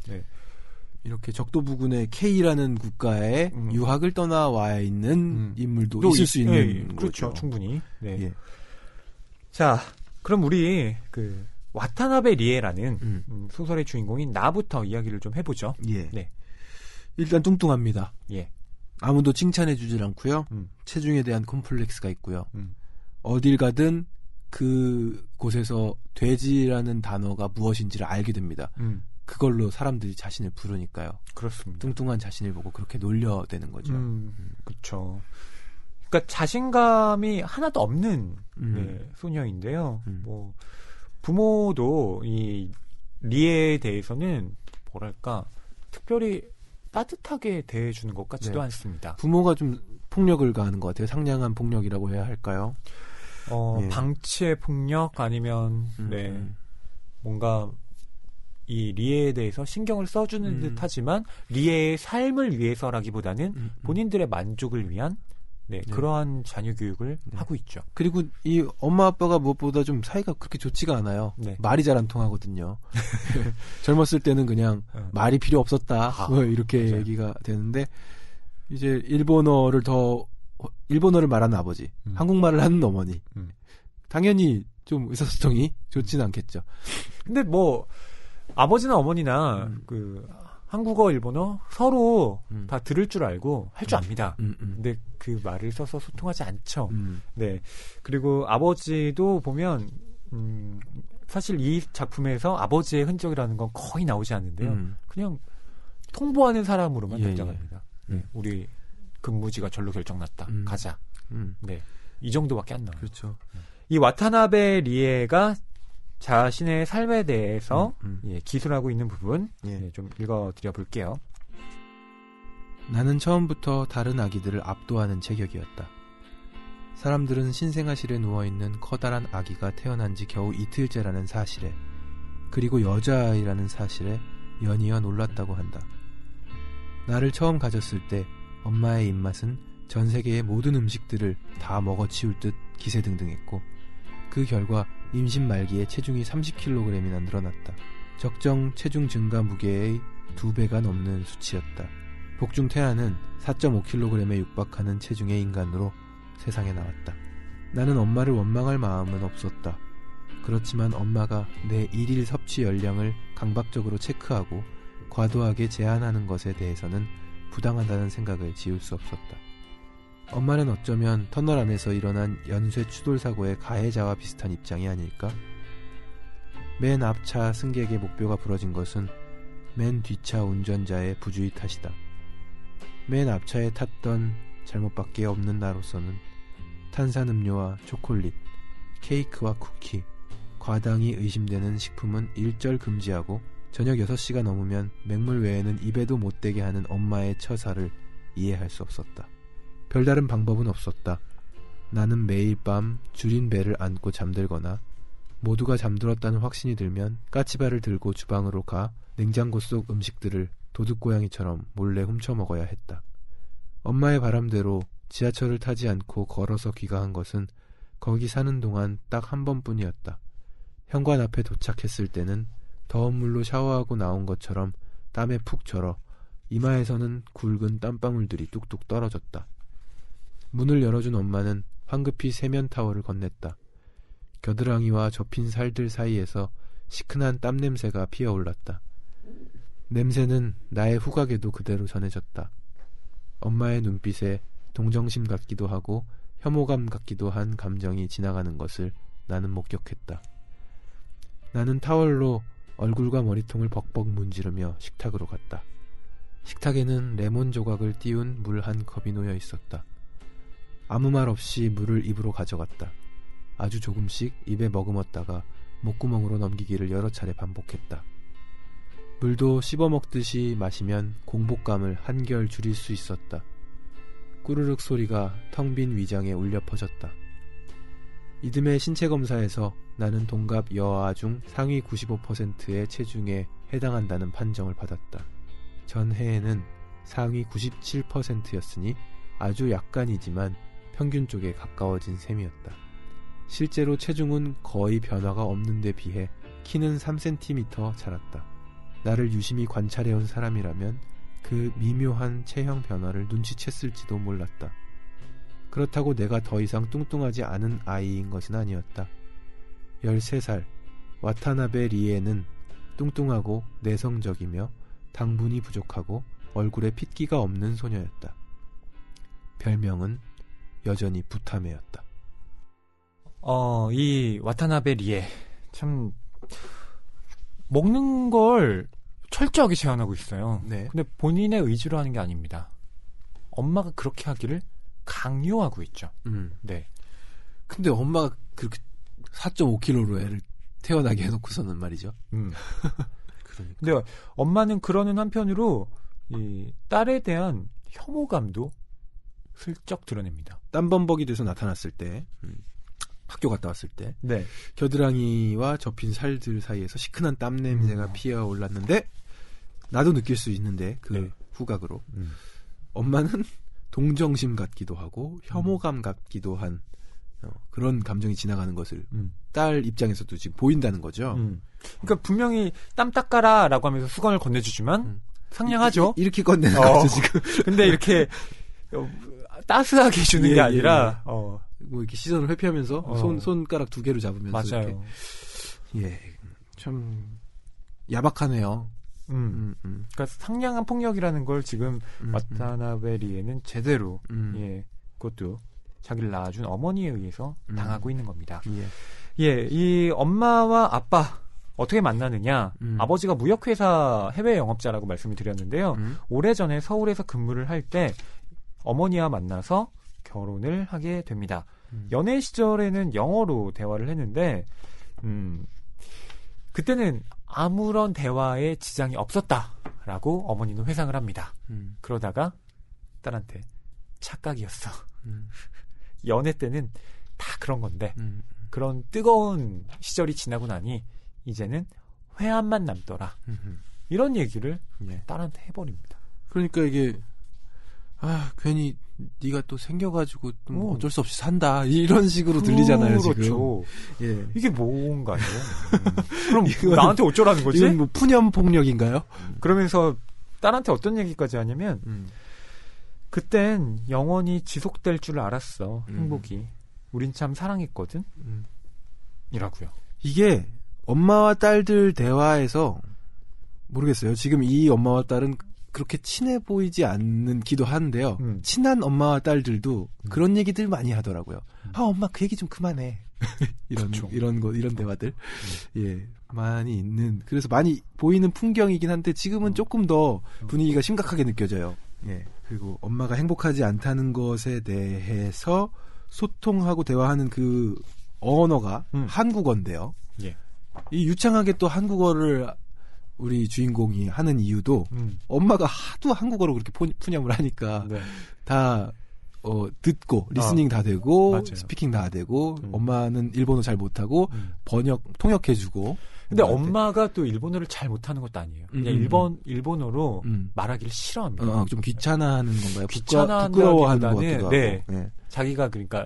네. 이렇게 적도 부근의 K라는 국가에 유학을 떠나와 있는 인물도 있을 수 있는 거죠. 그렇죠. 충분히. 네. 예. 자, 그럼 우리 그 와타나베 리에라는 소설의 주인공인 나부터 이야기를 좀 해보죠. 예. 네. 일단 뚱뚱합니다. 예. 아무도 칭찬해주질 않고요. 체중에 대한 콤플렉스가 있고요. 어딜 가든 그 곳에서 돼지라는 단어가 무엇인지를 알게 됩니다. 그걸로 사람들이 자신을 부르니까요. 그렇습니다. 뚱뚱한 자신을 보고 그렇게 놀려대는 거죠. 그렇죠. 그러니까 자신감이 하나도 없는 네, 소녀인데요. 뭐 부모도 이 리에에 대해서는 뭐랄까 특별히 따뜻하게 대해주는 것 같지도 않습니다. 부모가 좀 폭력을 가하는 것 같아요. 상냥한 폭력이라고 해야 할까요? 예. 방치의 폭력 아니면 뭔가 이 리에에 대해서 신경을 써주는 듯하지만 리에의 삶을 위해서라기보다는 본인들의 만족을 위한 그러한 자녀 교육을 하고 있죠. 그리고 이 엄마 아빠가 무엇보다 좀 사이가 그렇게 좋지가 않아요. 말이 잘 안 통하거든요. 젊었을 때는 그냥 말이 필요 없었다 이렇게 맞아요. 얘기가 되는데 이제 일본어를 말하는 아버지, 한국말을 하는 어머니 당연히 좀 의사소통이 좋지는 않겠죠. 근데 뭐 아버지나 어머니나 그 한국어, 일본어 서로 다 들을 줄 알고 할 줄 압니다. 근데 그 말을 써서 소통하지 않죠. 네. 그리고 아버지도 보면 사실 이 작품에서 아버지의 흔적이라는 건 거의 나오지 않는데요. 그냥 통보하는 사람으로만 등장합니다. 우리 근무지가 절로 결정났다. 가자. 네. 이 정도밖에 안 나와요. 그렇죠. 이 와타나베 리에가 자신의 삶에 대해서 예, 기술하고 있는 부분 예, 좀 읽어드려 볼게요. 나는 처음부터 다른 아기들을 압도하는 체격이었다. 사람들은 신생아실에 누워있는 커다란 아기가 태어난 지 겨우 이틀째라는 사실에, 그리고 여자아이라는 사실에 연이어 놀랐다고 한다. 나를 처음 가졌을 때 엄마의 입맛은 전 세계의 모든 음식들을 다 먹어치울 듯 기세등등했고, 그 결과 임신 말기에 체중이 30kg이나 늘어났다. 적정 체중 증가 무게의 2배가 넘는 수치였다. 복중 태아는 4.5kg에 육박하는 체중의 인간으로 세상에 나왔다. 나는 엄마를 원망할 마음은 없었다. 그렇지만 엄마가 내 일일 섭취 열량을 강박적으로 체크하고 과도하게 제한하는 것에 대해서는 부당하다는 생각을 지울 수 없었다. 엄마는 어쩌면 터널 안에서 일어난 연쇄 추돌 사고의 가해자와 비슷한 입장이 아닐까? 맨 앞차 승객의 목뼈가 부러진 것은 맨 뒤차 운전자의 부주의 탓이다. 맨 앞차에 탔던 잘못밖에 없는 나로서는 탄산음료와 초콜릿, 케이크와 쿠키, 과당이 의심되는 식품은 일절 금지하고 저녁 6시가 넘으면 맹물 외에는 입에도 못 대게 하는 엄마의 처사를 이해할 수 없었다. 별다른 방법은 없었다. 나는 매일 밤 줄인 배를 안고 잠들거나 모두가 잠들었다는 확신이 들면 까치발을 들고 주방으로 가 냉장고 속 음식들을 도둑고양이처럼 몰래 훔쳐 먹어야 했다. 엄마의 바람대로 지하철을 타지 않고 걸어서 귀가한 것은 거기 사는 동안 딱 한 번뿐이었다. 현관 앞에 도착했을 때는 더운 물로 샤워하고 나온 것처럼 땀에 푹 절어 이마에서는 굵은 땀방울들이 뚝뚝 떨어졌다. 문을 열어준 엄마는 황급히 세면 타월을 건넸다. 겨드랑이와 접힌 살들 사이에서 시큰한 땀 냄새가 피어올랐다. 냄새는 나의 후각에도 그대로 전해졌다. 엄마의 눈빛에 동정심 같기도 하고 혐오감 같기도 한 감정이 지나가는 것을 나는 목격했다. 나는 타월로 얼굴과 머리통을 벅벅 문지르며 식탁으로 갔다. 식탁에는 레몬 조각을 띄운 물 한 컵이 놓여 있었다. 아무 말 없이 물을 입으로 가져갔다. 아주 조금씩 입에 머금었다가 목구멍으로 넘기기를 여러 차례 반복했다. 물도 씹어먹듯이 마시면 공복감을 한결 줄일 수 있었다. 꾸르륵 소리가 텅 빈 위장에 울려 퍼졌다. 이듬해 신체검사에서 나는 동갑 여아 중 상위 95%의 체중에 해당한다는 판정을 받았다. 전해에는 상위 97%였으니 아주 약간이지만 평균 쪽에 가까워진 셈이었다. 실제로 체중은 거의 변화가 없는 데 비해 키는 3cm 자랐다. 나를 유심히 관찰해온 사람이라면 그 미묘한 체형 변화를 눈치챘을지도 몰랐다. 그렇다고 내가 더 이상 뚱뚱하지 않은 아이인 것은 아니었다. 13살 와타나베 리에는 뚱뚱하고 내성적이며 당분이 부족하고 얼굴에 핏기가 없는 소녀였다. 별명은 여전히 부타메였다. 이 와타나베 리에 참 먹는 걸 철저하게 제한하고 있어요. 네. 근데 본인의 의지로 하는 게 아닙니다. 엄마가 그렇게 하기를 강요하고 있죠. 네. 근데 엄마가 그렇게 4.5kg로 애를 태어나게 해놓고서는 말이죠. 그러니까. 근데 엄마는 그러는 한편으로 이 딸에 대한 혐오감도 슬쩍 드러냅니다. 땀범벅이 돼서 나타났을 때, 학교 갔다 왔을 때, 네. 겨드랑이와 접힌 살들 사이에서 시큰한 땀 냄새가 피어 올랐는데, 나도 느낄 수 있는데 그 네. 후각으로 엄마는 동정심 같기도 하고 혐오감 같기도 한 그런 감정이 지나가는 것을 딸 입장에서도 지금 보인다는 거죠. 그러니까 분명히 땀 닦아라라고 하면서 수건을 건네주지만 상냥하죠. 이렇게 건네는 거죠 지금. 근데 이렇게 따스하게 주는 게 아니라 뭐 이렇게 시선을 회피하면서 손가락 2개로 잡으면서 맞아요. 이렇게. 참 야박하네요. 그러니까 상냥한 폭력이라는 걸 지금 와타나베 리에는 제대로 그것도 자기를 낳아준 어머니에 의해서 당하고 있는 겁니다. 이 엄마와 아빠 어떻게 만나느냐? 아버지가 무역회사 해외 영업자라고 말씀을 드렸는데요. 오래전에 서울에서 근무를 할 때 어머니와 만나서 결혼을 하게 됩니다. 연애 시절에는 영어로 대화를 했는데 그때는 아무런 대화에 지장이 없었다라고 어머니는 회상을 합니다. 그러다가 딸한테 착각이었어. 연애 때는 다 그런 건데 그런 뜨거운 시절이 지나고 나니 이제는 회한만 남더라. 이런 얘기를 딸한테 해버립니다. 그러니까 이게 괜히 네가 또 생겨가지고 좀 어쩔 수 없이 산다 이런 식으로 들리잖아요. 그렇죠. 지금. 예. 이게 뭔가요? 그럼 나한테 어쩌라는 거지? 이건 뭐 푸념 폭력인가요? 그러면서 딸한테 어떤 얘기까지 하냐면 그땐 영원히 지속될 줄 알았어. 행복이. 우린 참 사랑했거든. 이라고요. 이게 엄마와 딸들 대화에서 모르겠어요. 지금 이 엄마와 딸은 그렇게 친해 보이지 않기도 한데요. 친한 엄마와 딸들도 그런 얘기들 많이 하더라고요. 엄마 그 얘기 좀 그만해. 이런 대화들. 예. 많이 있는, 그래서 많이 보이는 풍경이긴 한데 지금은 조금 더 분위기가 심각하게 느껴져요. 예. 그리고 엄마가 행복하지 않다는 것에 대해서 소통하고 대화하는 그 언어가 한국어인데요. 예. 이 유창하게 또 한국어를 우리 주인공이 하는 이유도 엄마가 하도 한국어로 그렇게 푸념을 하니까 다 듣고 리스닝 다 되고 맞아요. 스피킹 다 되고 엄마는 일본어 잘 못하고 통역해주고. 근데 엄마가 또 일본어를 잘 못하는 것도 아니에요. 그냥 일본어로 말하기를 싫어합니다. 좀 귀찮아하는 건가요? 부끄러워하는 것 같기도 하고. 네. 자기가 그러니까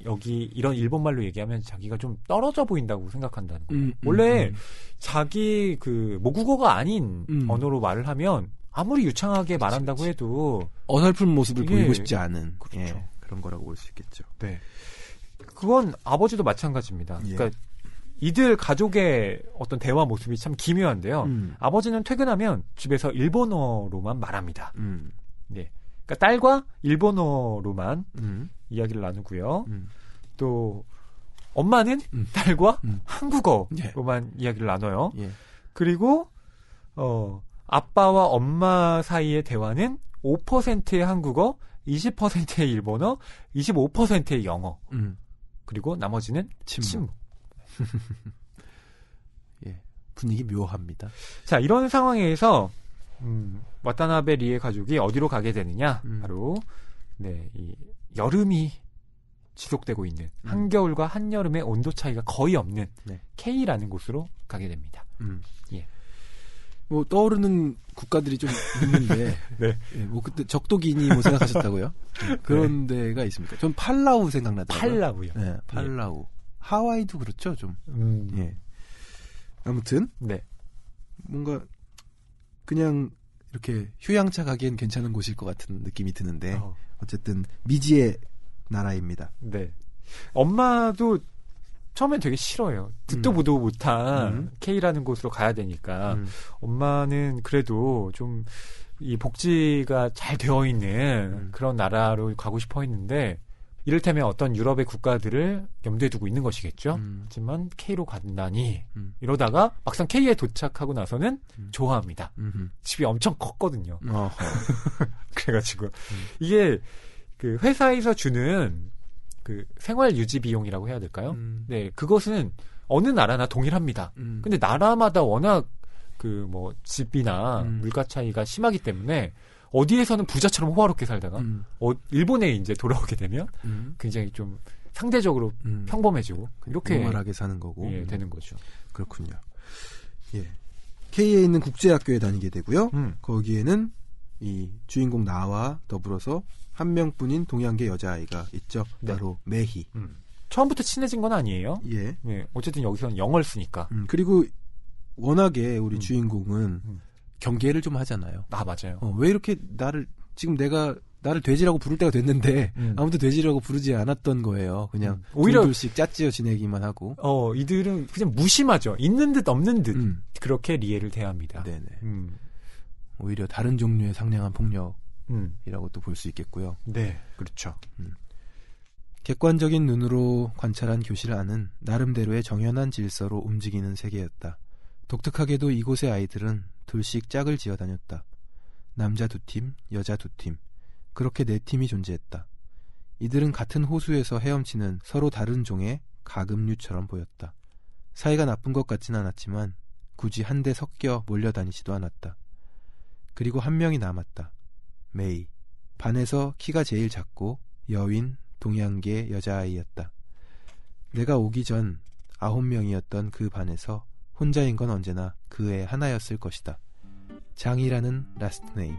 여기 이런 일본말로 얘기하면 자기가 좀 떨어져 보인다고 생각한다는 거예요. 원래 자기 그 모국어가 아닌 언어로 말을 하면 아무리 유창하게 말한다고 해도 어설픈 모습을 보이고 싶지 않은 그렇죠. 그런 거라고 볼 수 있겠죠. 네. 그건 아버지도 마찬가지입니다. 그러니까 이들 가족의 어떤 대화 모습이 참 기묘한데요. 아버지는 퇴근하면 집에서 일본어로만 말합니다. 네. 그러니까 딸과 일본어로만 이야기를 나누고요. 또 엄마는 딸과 한국어로만 이야기를 나눠요. 그리고 아빠와 엄마 사이의 대화는 5%의 한국어, 20%의 일본어, 25%의 영어. 그리고 나머지는 침묵. 예, 분위기 묘합니다. 자, 이런 상황에서 와타나베 리의 가족이 어디로 가게 되느냐? 바로 이 여름이 지속되고 있는 한겨울과 한여름의 온도 차이가 거의 없는 K라는 곳으로 가게 됩니다. 예. 뭐 떠오르는 국가들이 좀 있는데, 뭐 그때 적도기니 뭐 생각하셨다고요? 그런 데가 있습니까? 전 팔라우 생각나더라고요. 팔라우요. 네, 팔라우. 하와이도 그렇죠, 좀. 예. 아무튼 뭔가 그냥 이렇게 휴양차 가기엔 괜찮은 곳일 것 같은 느낌이 드는데 어쨌든 미지의 나라입니다. 네. 엄마도 처음엔 되게 싫어요. 듣도 보도 못한 K라는 곳으로 가야 되니까 엄마는 그래도 좀 이 복지가 잘 되어 있는 그런 나라로 가고 싶어 했는데 이를테면 어떤 유럽의 국가들을 염두에 두고 있는 것이겠죠. 하지만 K로 간다니 이러다가 막상 K에 도착하고 나서는 좋아합니다. 집이 엄청 컸거든요. 그래가지고 이게 그 회사에서 주는 그 생활 유지 비용이라고 해야 될까요? 네, 그것은 어느 나라나 동일합니다. 근데 나라마다 워낙 그 뭐 집이나 물가 차이가 심하기 때문에 어디에서는 부자처럼 호화롭게 살다가 일본에 이제 돌아오게 되면 굉장히 좀 상대적으로 평범해지고 이렇게 노멀하게 사는 거고 되는 거죠. 그렇군요. 예. K에 있는 국제학교에 다니게 되고요. 거기에는 이 주인공 나와 더불어서 한 명뿐인 동양계 여자아이가 있죠. 바로 메희. 처음부터 친해진 건 아니에요. 예. 네, 어쨌든 여기서는 영어를 쓰니까. 그리고 워낙에 우리 주인공은 경계를 좀 하잖아요. 맞아요. 왜 이렇게 지금 내가 나를 돼지라고 부를 때가 됐는데 아무도 돼지라고 부르지 않았던 거예요. 그냥 오히려 둘씩 짝지어 지내기만 하고. 이들은 그냥 무심하죠. 있는 듯 없는 듯 그렇게 리에를 대합니다. 네네. 오히려 다른 종류의 상냥한 폭력이라고 또 볼 수 있겠고요. 네, 그렇죠. 객관적인 눈으로 관찰한 교실 안은 나름대로의 정연한 질서로 움직이는 세계였다. 독특하게도 이곳의 아이들은 둘씩 짝을 지어 다녔다. 남자 2팀, 여자 2팀. 그렇게 4팀이 존재했다. 이들은 같은 호수에서 헤엄치는 서로 다른 종의 가금류처럼 보였다. 사이가 나쁜 것 같진 않았지만 굳이 한데 섞여 몰려다니지도 않았다. 그리고 한 명이 남았다. 메이. 반에서 키가 제일 작고 여윈 동양계 여자아이였다. 내가 오기 전 9명이었던 그 반에서 혼자인 건 언제나 그 애 하나였을 것이다. 장이라는 라스트 네임.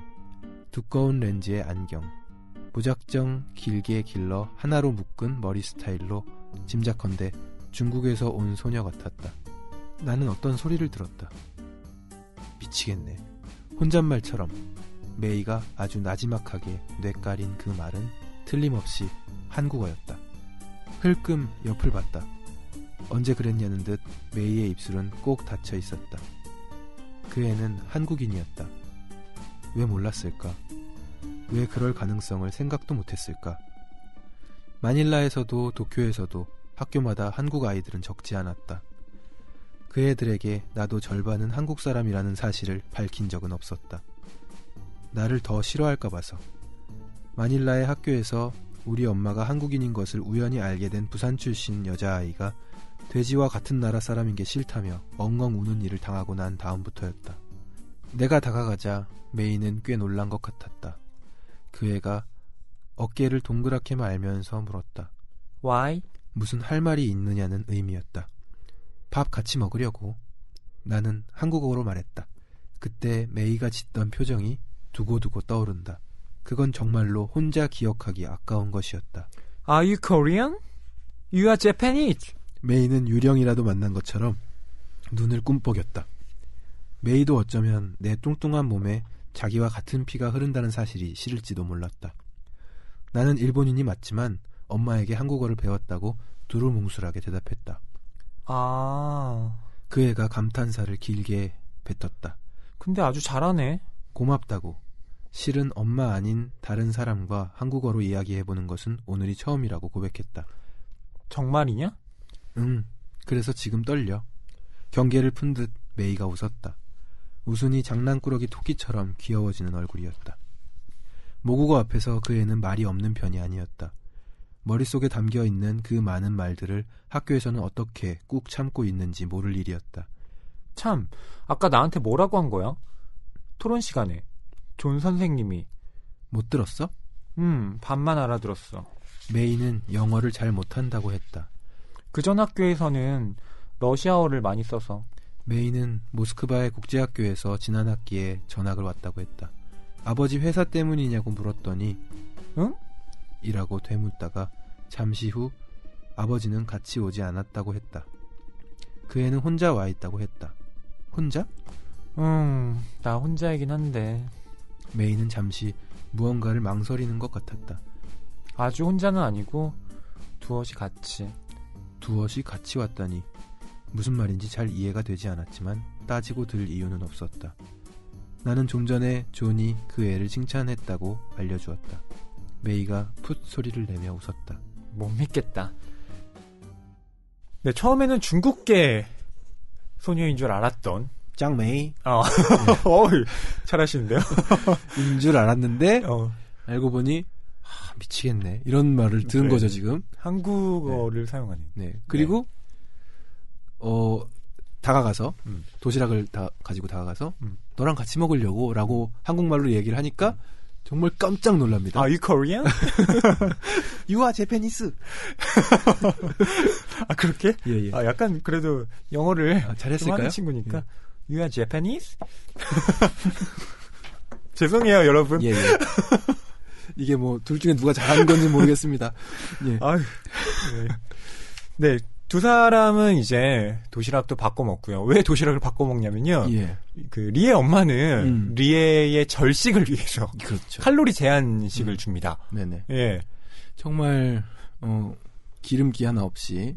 두꺼운 렌즈에 안경. 무작정 길게 길러 하나로 묶은 머리 스타일로 짐작컨대 중국에서 온 소녀 같았다. 나는 어떤 소리를 들었다. 미치겠네. 혼잣말처럼 메이가 아주 나지막하게 뇌까린 그 말은 틀림없이 한국어였다. 흘끔 옆을 봤다. 언제 그랬냐는 듯 메이의 입술은 꼭 닫혀 있었다. 그 애는 한국인이었다. 왜 몰랐을까? 왜 그럴 가능성을 생각도 못했을까? 마닐라에서도 도쿄에서도 학교마다 한국 아이들은 적지 않았다. 그 애들에게 나도 절반은 한국 사람이라는 사실을 밝힌 적은 없었다. 나를 더 싫어할까 봐서. 마닐라의 학교에서 우리 엄마가 한국인인 것을 우연히 알게 된 부산 출신 여자아이가 돼지와 같은 나라 사람인 게 싫다며 엉엉 우는 일을 당하고 난 다음부터였다. 내가 다가가자 메이는 꽤 놀란 것 같았다. 그 애가 어깨를 동그랗게 말면서 물었다. Why? 무슨 할 말이 있느냐는 의미였다. 밥 같이 먹으려고. 나는 한국어로 말했다. 그때 메이가 짓던 표정이 두고두고 떠오른다. 그건 정말로 혼자 기억하기 아까운 것이었다. Are you Korean? You are Japanese. 메이는 유령이라도 만난 것처럼 눈을 꿈뻑였다. 메이도 어쩌면 내 뚱뚱한 몸에 자기와 같은 피가 흐른다는 사실이 싫을지도 몰랐다. 나는 일본인이 맞지만 엄마에게 한국어를 배웠다고 두루뭉술하게 대답했다. 아... 그 애가 감탄사를 길게 뱉었다. 근데 아주 잘하네. 고맙다고. 실은 엄마 아닌 다른 사람과 한국어로 이야기해보는 것은 오늘이 처음이라고 고백했다. 정말이냐? 응. 그래서 지금 떨려. 경계를 푼 듯 메이가 웃었다. 웃으니 장난꾸러기 토끼처럼 귀여워지는 얼굴이었다. 모국어 앞에서 그 애는 말이 없는 편이 아니었다. 머릿속에 담겨있는 그 많은 말들을 학교에서는 어떻게 꾹 참고 있는지 모를 일이었다. 참, 아까 나한테 뭐라고 한 거야? 토론 시간에 존 선생님이. 못 들었어? 반만 알아들었어. 메이는 영어를 잘 못한다고 했다. 그전 학교에서는 러시아어를 많이 써서. 메이는 모스크바의 국제학교에서 지난 학기에 전학을 왔다고 했다. 아버지 회사 때문이냐고 물었더니 응? 이라고 되묻다가 잠시 후 아버지는 같이 오지 않았다고 했다. 그 애는 혼자 와 있다고 했다. 혼자? 나 혼자이긴 한데. 메이는 잠시 무언가를 망설이는 것 같았다. 아주 혼자는 아니고 두엇이 같이. 두엇이 같이 왔다니 무슨 말인지 잘 이해가 되지 않았지만 따지고 들 이유는 없었다. 나는 좀 전에 존이 그 애를 칭찬했다고 알려주었다. 메이가 풋 소리를 내며 웃었다. 못 믿겠다. 네, 처음에는 중국계 소녀인 줄 알았던 짱메이 잘하시는데요? 인 줄 알았는데 알고 보니 미치겠네 이런 말을 들은 거죠 지금. 한국어를 사용하는. 네. 그리고 다가가서 도시락을 가지고 다가가서 너랑 같이 먹으려고 라고 한국말로 얘기를 하니까 정말 깜짝 놀랍니다. Are you Korean? You are Japanese. 아 그렇게? 예. 아 약간 그래도 영어를 잘했을까요? 하는 친구니까. 예. You are Japanese? 죄송해요 여러분. 예. 이게 뭐 둘 중에 누가 잘하는 건지 모르겠습니다. 예. 아유. 네. 두 사람은 이제 도시락도 바꿔 먹고요. 왜 도시락을 바꿔 먹냐면요. 예. 그 리에 엄마는 리에의 절식을 위해서 그렇죠. 칼로리 제한식을 줍니다. 네네. 예. 정말 기름기 하나 없이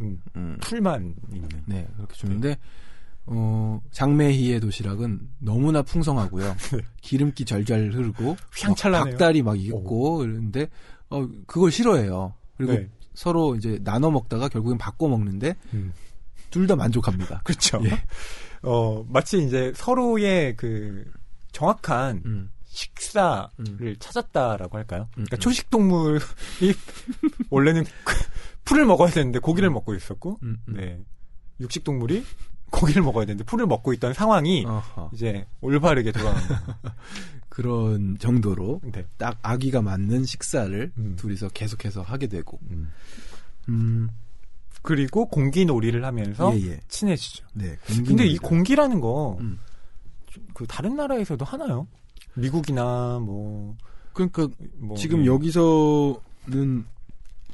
풀만 있는. 네 그렇게 주는데 장매희의 도시락은 너무나 풍성하고요. 기름기 절절 흐르고 휘황찬란해요. 닭다리 막 있고 그런데 그걸 싫어해요. 그리고 네. 서로 이제 나눠 먹다가 결국엔 바꿔 먹는데 둘 다 만족합니다. 그렇죠. 예. 마치 이제 서로의 그 정확한 식사를 찾았다라고 할까요? 그러니까 초식 동물이 원래는 풀을 먹어야 되는데 고기를 먹고 있었고, 네. 육식 동물이 고기를 먹어야 되는데 풀을 먹고 있던 상황이 이제 올바르게 돌아가는 거예요. 그런 정도로 네. 딱 아기가 맞는 식사를 둘이서 계속해서 하게 되고. 그리고 공기놀이를 하면서 친해지죠. 네. 근데 이 공기라는 거 그 다른 나라에서도 하나요? 미국이나 뭐 그러니까 지금 여기서는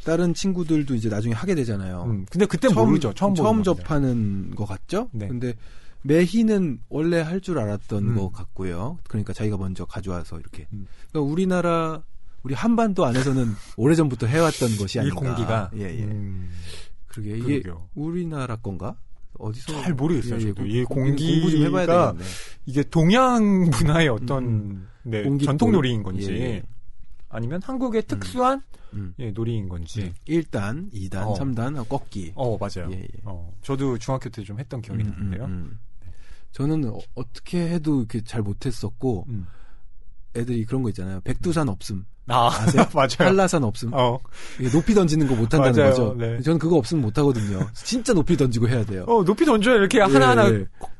다른 친구들도 이제 나중에 하게 되잖아요. 근데 그때 모르죠. 처음 접하는 것 같죠? 네. 근데 메희는 원래 할 줄 알았던 것 같고요. 그러니까 자기가 먼저 가져와서 이렇게. 그러니까 우리 한반도 안에서는 오래전부터 해왔던 것이 아닌가. 이 공기가. 그러게 이게 우리나라 건가? 어디서 잘 모르겠어요. 저도 이 공부 좀 해봐야 되겠네. 이게 동양 문화의 어떤 전통놀이인 건지 아니면 한국의 특수한 놀이인 건지. 1단, 2단, 3단, 꺾기. 맞아요. 저도 중학교 때 좀 했던 기억이 나는데요. 저는 어떻게 해도 이렇게 잘 못했었고 애들이 그런 거 있잖아요. 백두산 없음. 아세요? 맞아요. 한라산 없음. 높이 던지는 거 못한다는 맞아요. 거죠. 네. 저는 그거 없으면 못하거든요. 진짜 높이 던지고 해야 돼요. 높이 던져야 이렇게 하나하나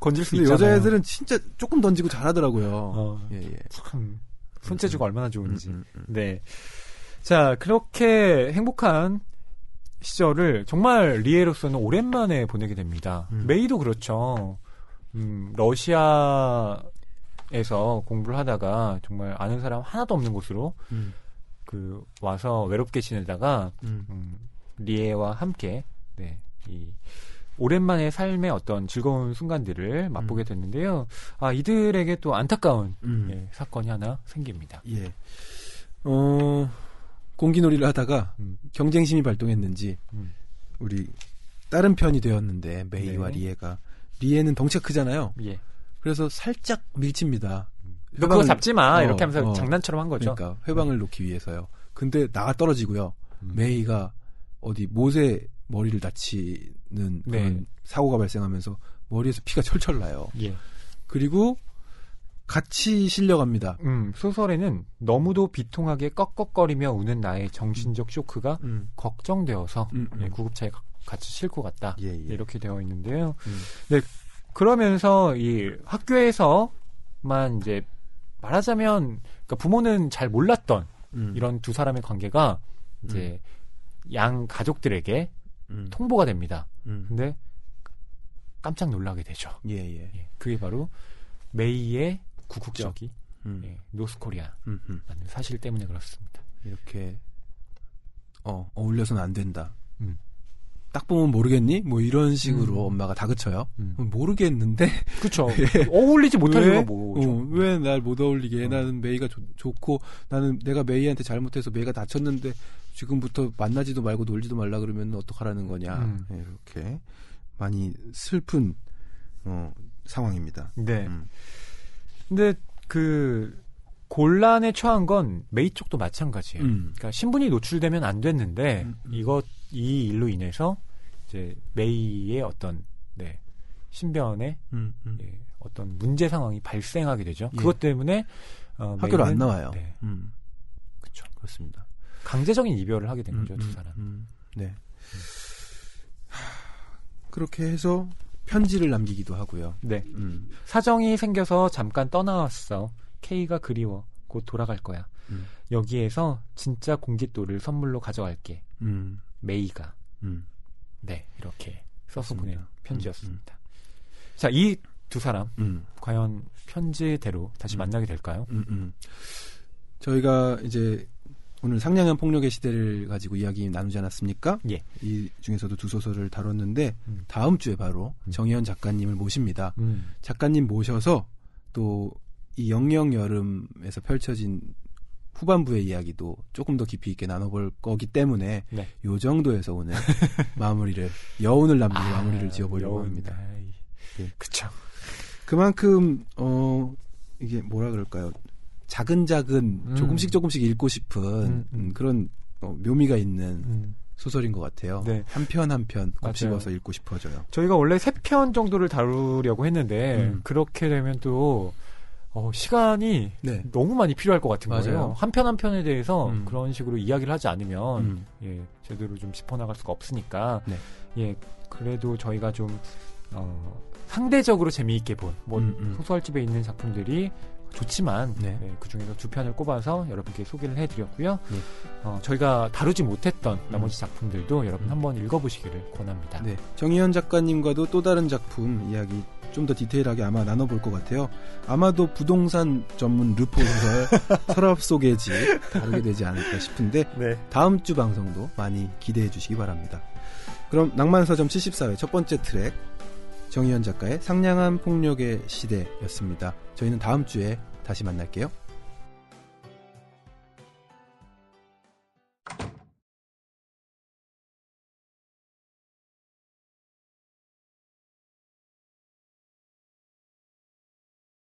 건질 수 있잖아요. 여자애들은 진짜 조금 던지고 잘하더라고요. 참 손재주가 얼마나 좋은지. 네. 자, 그렇게 행복한 시절을 정말 리에로서는 오랜만에 보내게 됩니다. 메이도 그렇죠. 러시아에서 공부를 하다가 정말 아는 사람 하나도 없는 곳으로 와서 외롭게 지내다가 리에와 함께 이 오랜만에 삶의 어떤 즐거운 순간들을 맛보게 됐는데요. 이들에게 또 안타까운 사건이 하나 생깁니다. 공기놀이를 하다가 경쟁심이 발동했는지 우리 다른 편이 되었는데 메이와 리에가 리에는 덩치가 크잖아요. 그래서 살짝 밀칩니다. 그거 잡지 마 이렇게 하면서 장난처럼 한 거죠. 그러니까 회방을 놓기 위해서요. 근데 나가 떨어지고요. 메이가 어디 못에 머리를 다치는 그런 사고가 발생하면서 머리에서 피가 철철 나요. 그리고 같이 실려갑니다. 소설에는 너무도 비통하게 꺽꺽거리며 우는 나의 정신적 쇼크가 걱정되어서 구급차에 같이 싣고 갔다. 이렇게 되어 있는데요. 네, 그러면서 이 학교에서만 이제 말하자면 그러니까 부모는 잘 몰랐던 이런 두 사람의 관계가 이제 양 가족들에게 통보가 됩니다. 근데 깜짝 놀라게 되죠. 그게 바로 메이의 구국적이 노스코리아라는 사실 때문에 그렇습니다. 이렇게 어울려서는 안 된다. 딱 보면 모르겠니? 뭐 이런 식으로 엄마가 다그쳐요. 모르겠는데. 그렇죠. 어울리지 못할 이유가 뭐죠? 왜 날 못 어울리게 해? 나는 메이가 좋고 나는 내가 메이한테 잘못해서 메이가 다쳤는데 지금부터 만나지도 말고 놀지도 말라 그러면 어떡하라는 거냐. 이렇게 많이 슬픈 상황입니다. 네. 근데 그 곤란에 처한 건 메이 쪽도 마찬가지예요. 그러니까 신분이 노출되면 안 됐는데 이 일로 인해서 이제 메이의 어떤 신변에 어떤 문제 상황이 발생하게 되죠. 그것 때문에 학교를 안 나와요. 그렇죠. 그렇습니다. 강제적인 이별을 하게 된 거죠, 두 사람. 그렇게 해서 편지를 남기기도 하고요. 사정이 생겨서 잠깐 떠나왔어. K가 그리워. 곧 돌아갈 거야. 여기에서 진짜 공깃돌을 선물로 가져갈게. 메이가. 이렇게 써서 보낸 편지였습니다. 자, 이 두 사람 과연 편지대로 다시 만나게 될까요? 저희가 이제 오늘 상냥한 폭력의 시대를 가지고 이야기 나누지 않았습니까? 이 중에서도 두 소설을 다뤘는데 다음 주에 바로 정혜연 작가님을 모십니다. 작가님 모셔서 또 이 영영여름에서 펼쳐진 후반부의 이야기도 조금 더 깊이 있게 나눠볼 거기 때문에 요 정도에서 오늘 마무리를 여운을 남기고 마무리를 지어보려고 합니다. 그쵸. 그만큼 이게 뭐라 그럴까요? 작은 조금씩 읽고 싶은 그런 묘미가 있는 소설인 것 같아요. 한 편 한 편 곱씹어서 읽고 싶어져요. 저희가 원래 3편 정도를 다루려고 했는데 그렇게 되면 또 시간이 네. 너무 많이 필요할 것 같은 거예요. 맞아요. 한 편 한 편에 대해서 그런 식으로 이야기를 하지 않으면 예, 제대로 좀 짚어나갈 수가 없으니까 네. 예, 그래도 저희가 좀 상대적으로 재미있게 본 소설집에 있는 작품들이 좋지만 네. 네, 그중에서 두 편을 꼽아서 여러분께 소개를 해드렸고요. 네. 저희가 다루지 못했던 나머지 작품들도 여러분 한번 읽어보시기를 권합니다. 네. 정희연 작가님과도 또 다른 작품 이야기 좀 더 디테일하게 아마 나눠볼 것 같아요. 아마도 부동산 전문 르포 소설 서랍 속의 집 다루게 되지 않을까 싶은데 네. 다음 주 방송도 많이 기대해 주시기 바랍니다. 그럼 낭만서점 74회 첫 번째 트랙 정희연 작가의 상냥한 폭력의 시대였습니다. 저희는 다음 주에 다시 만날게요.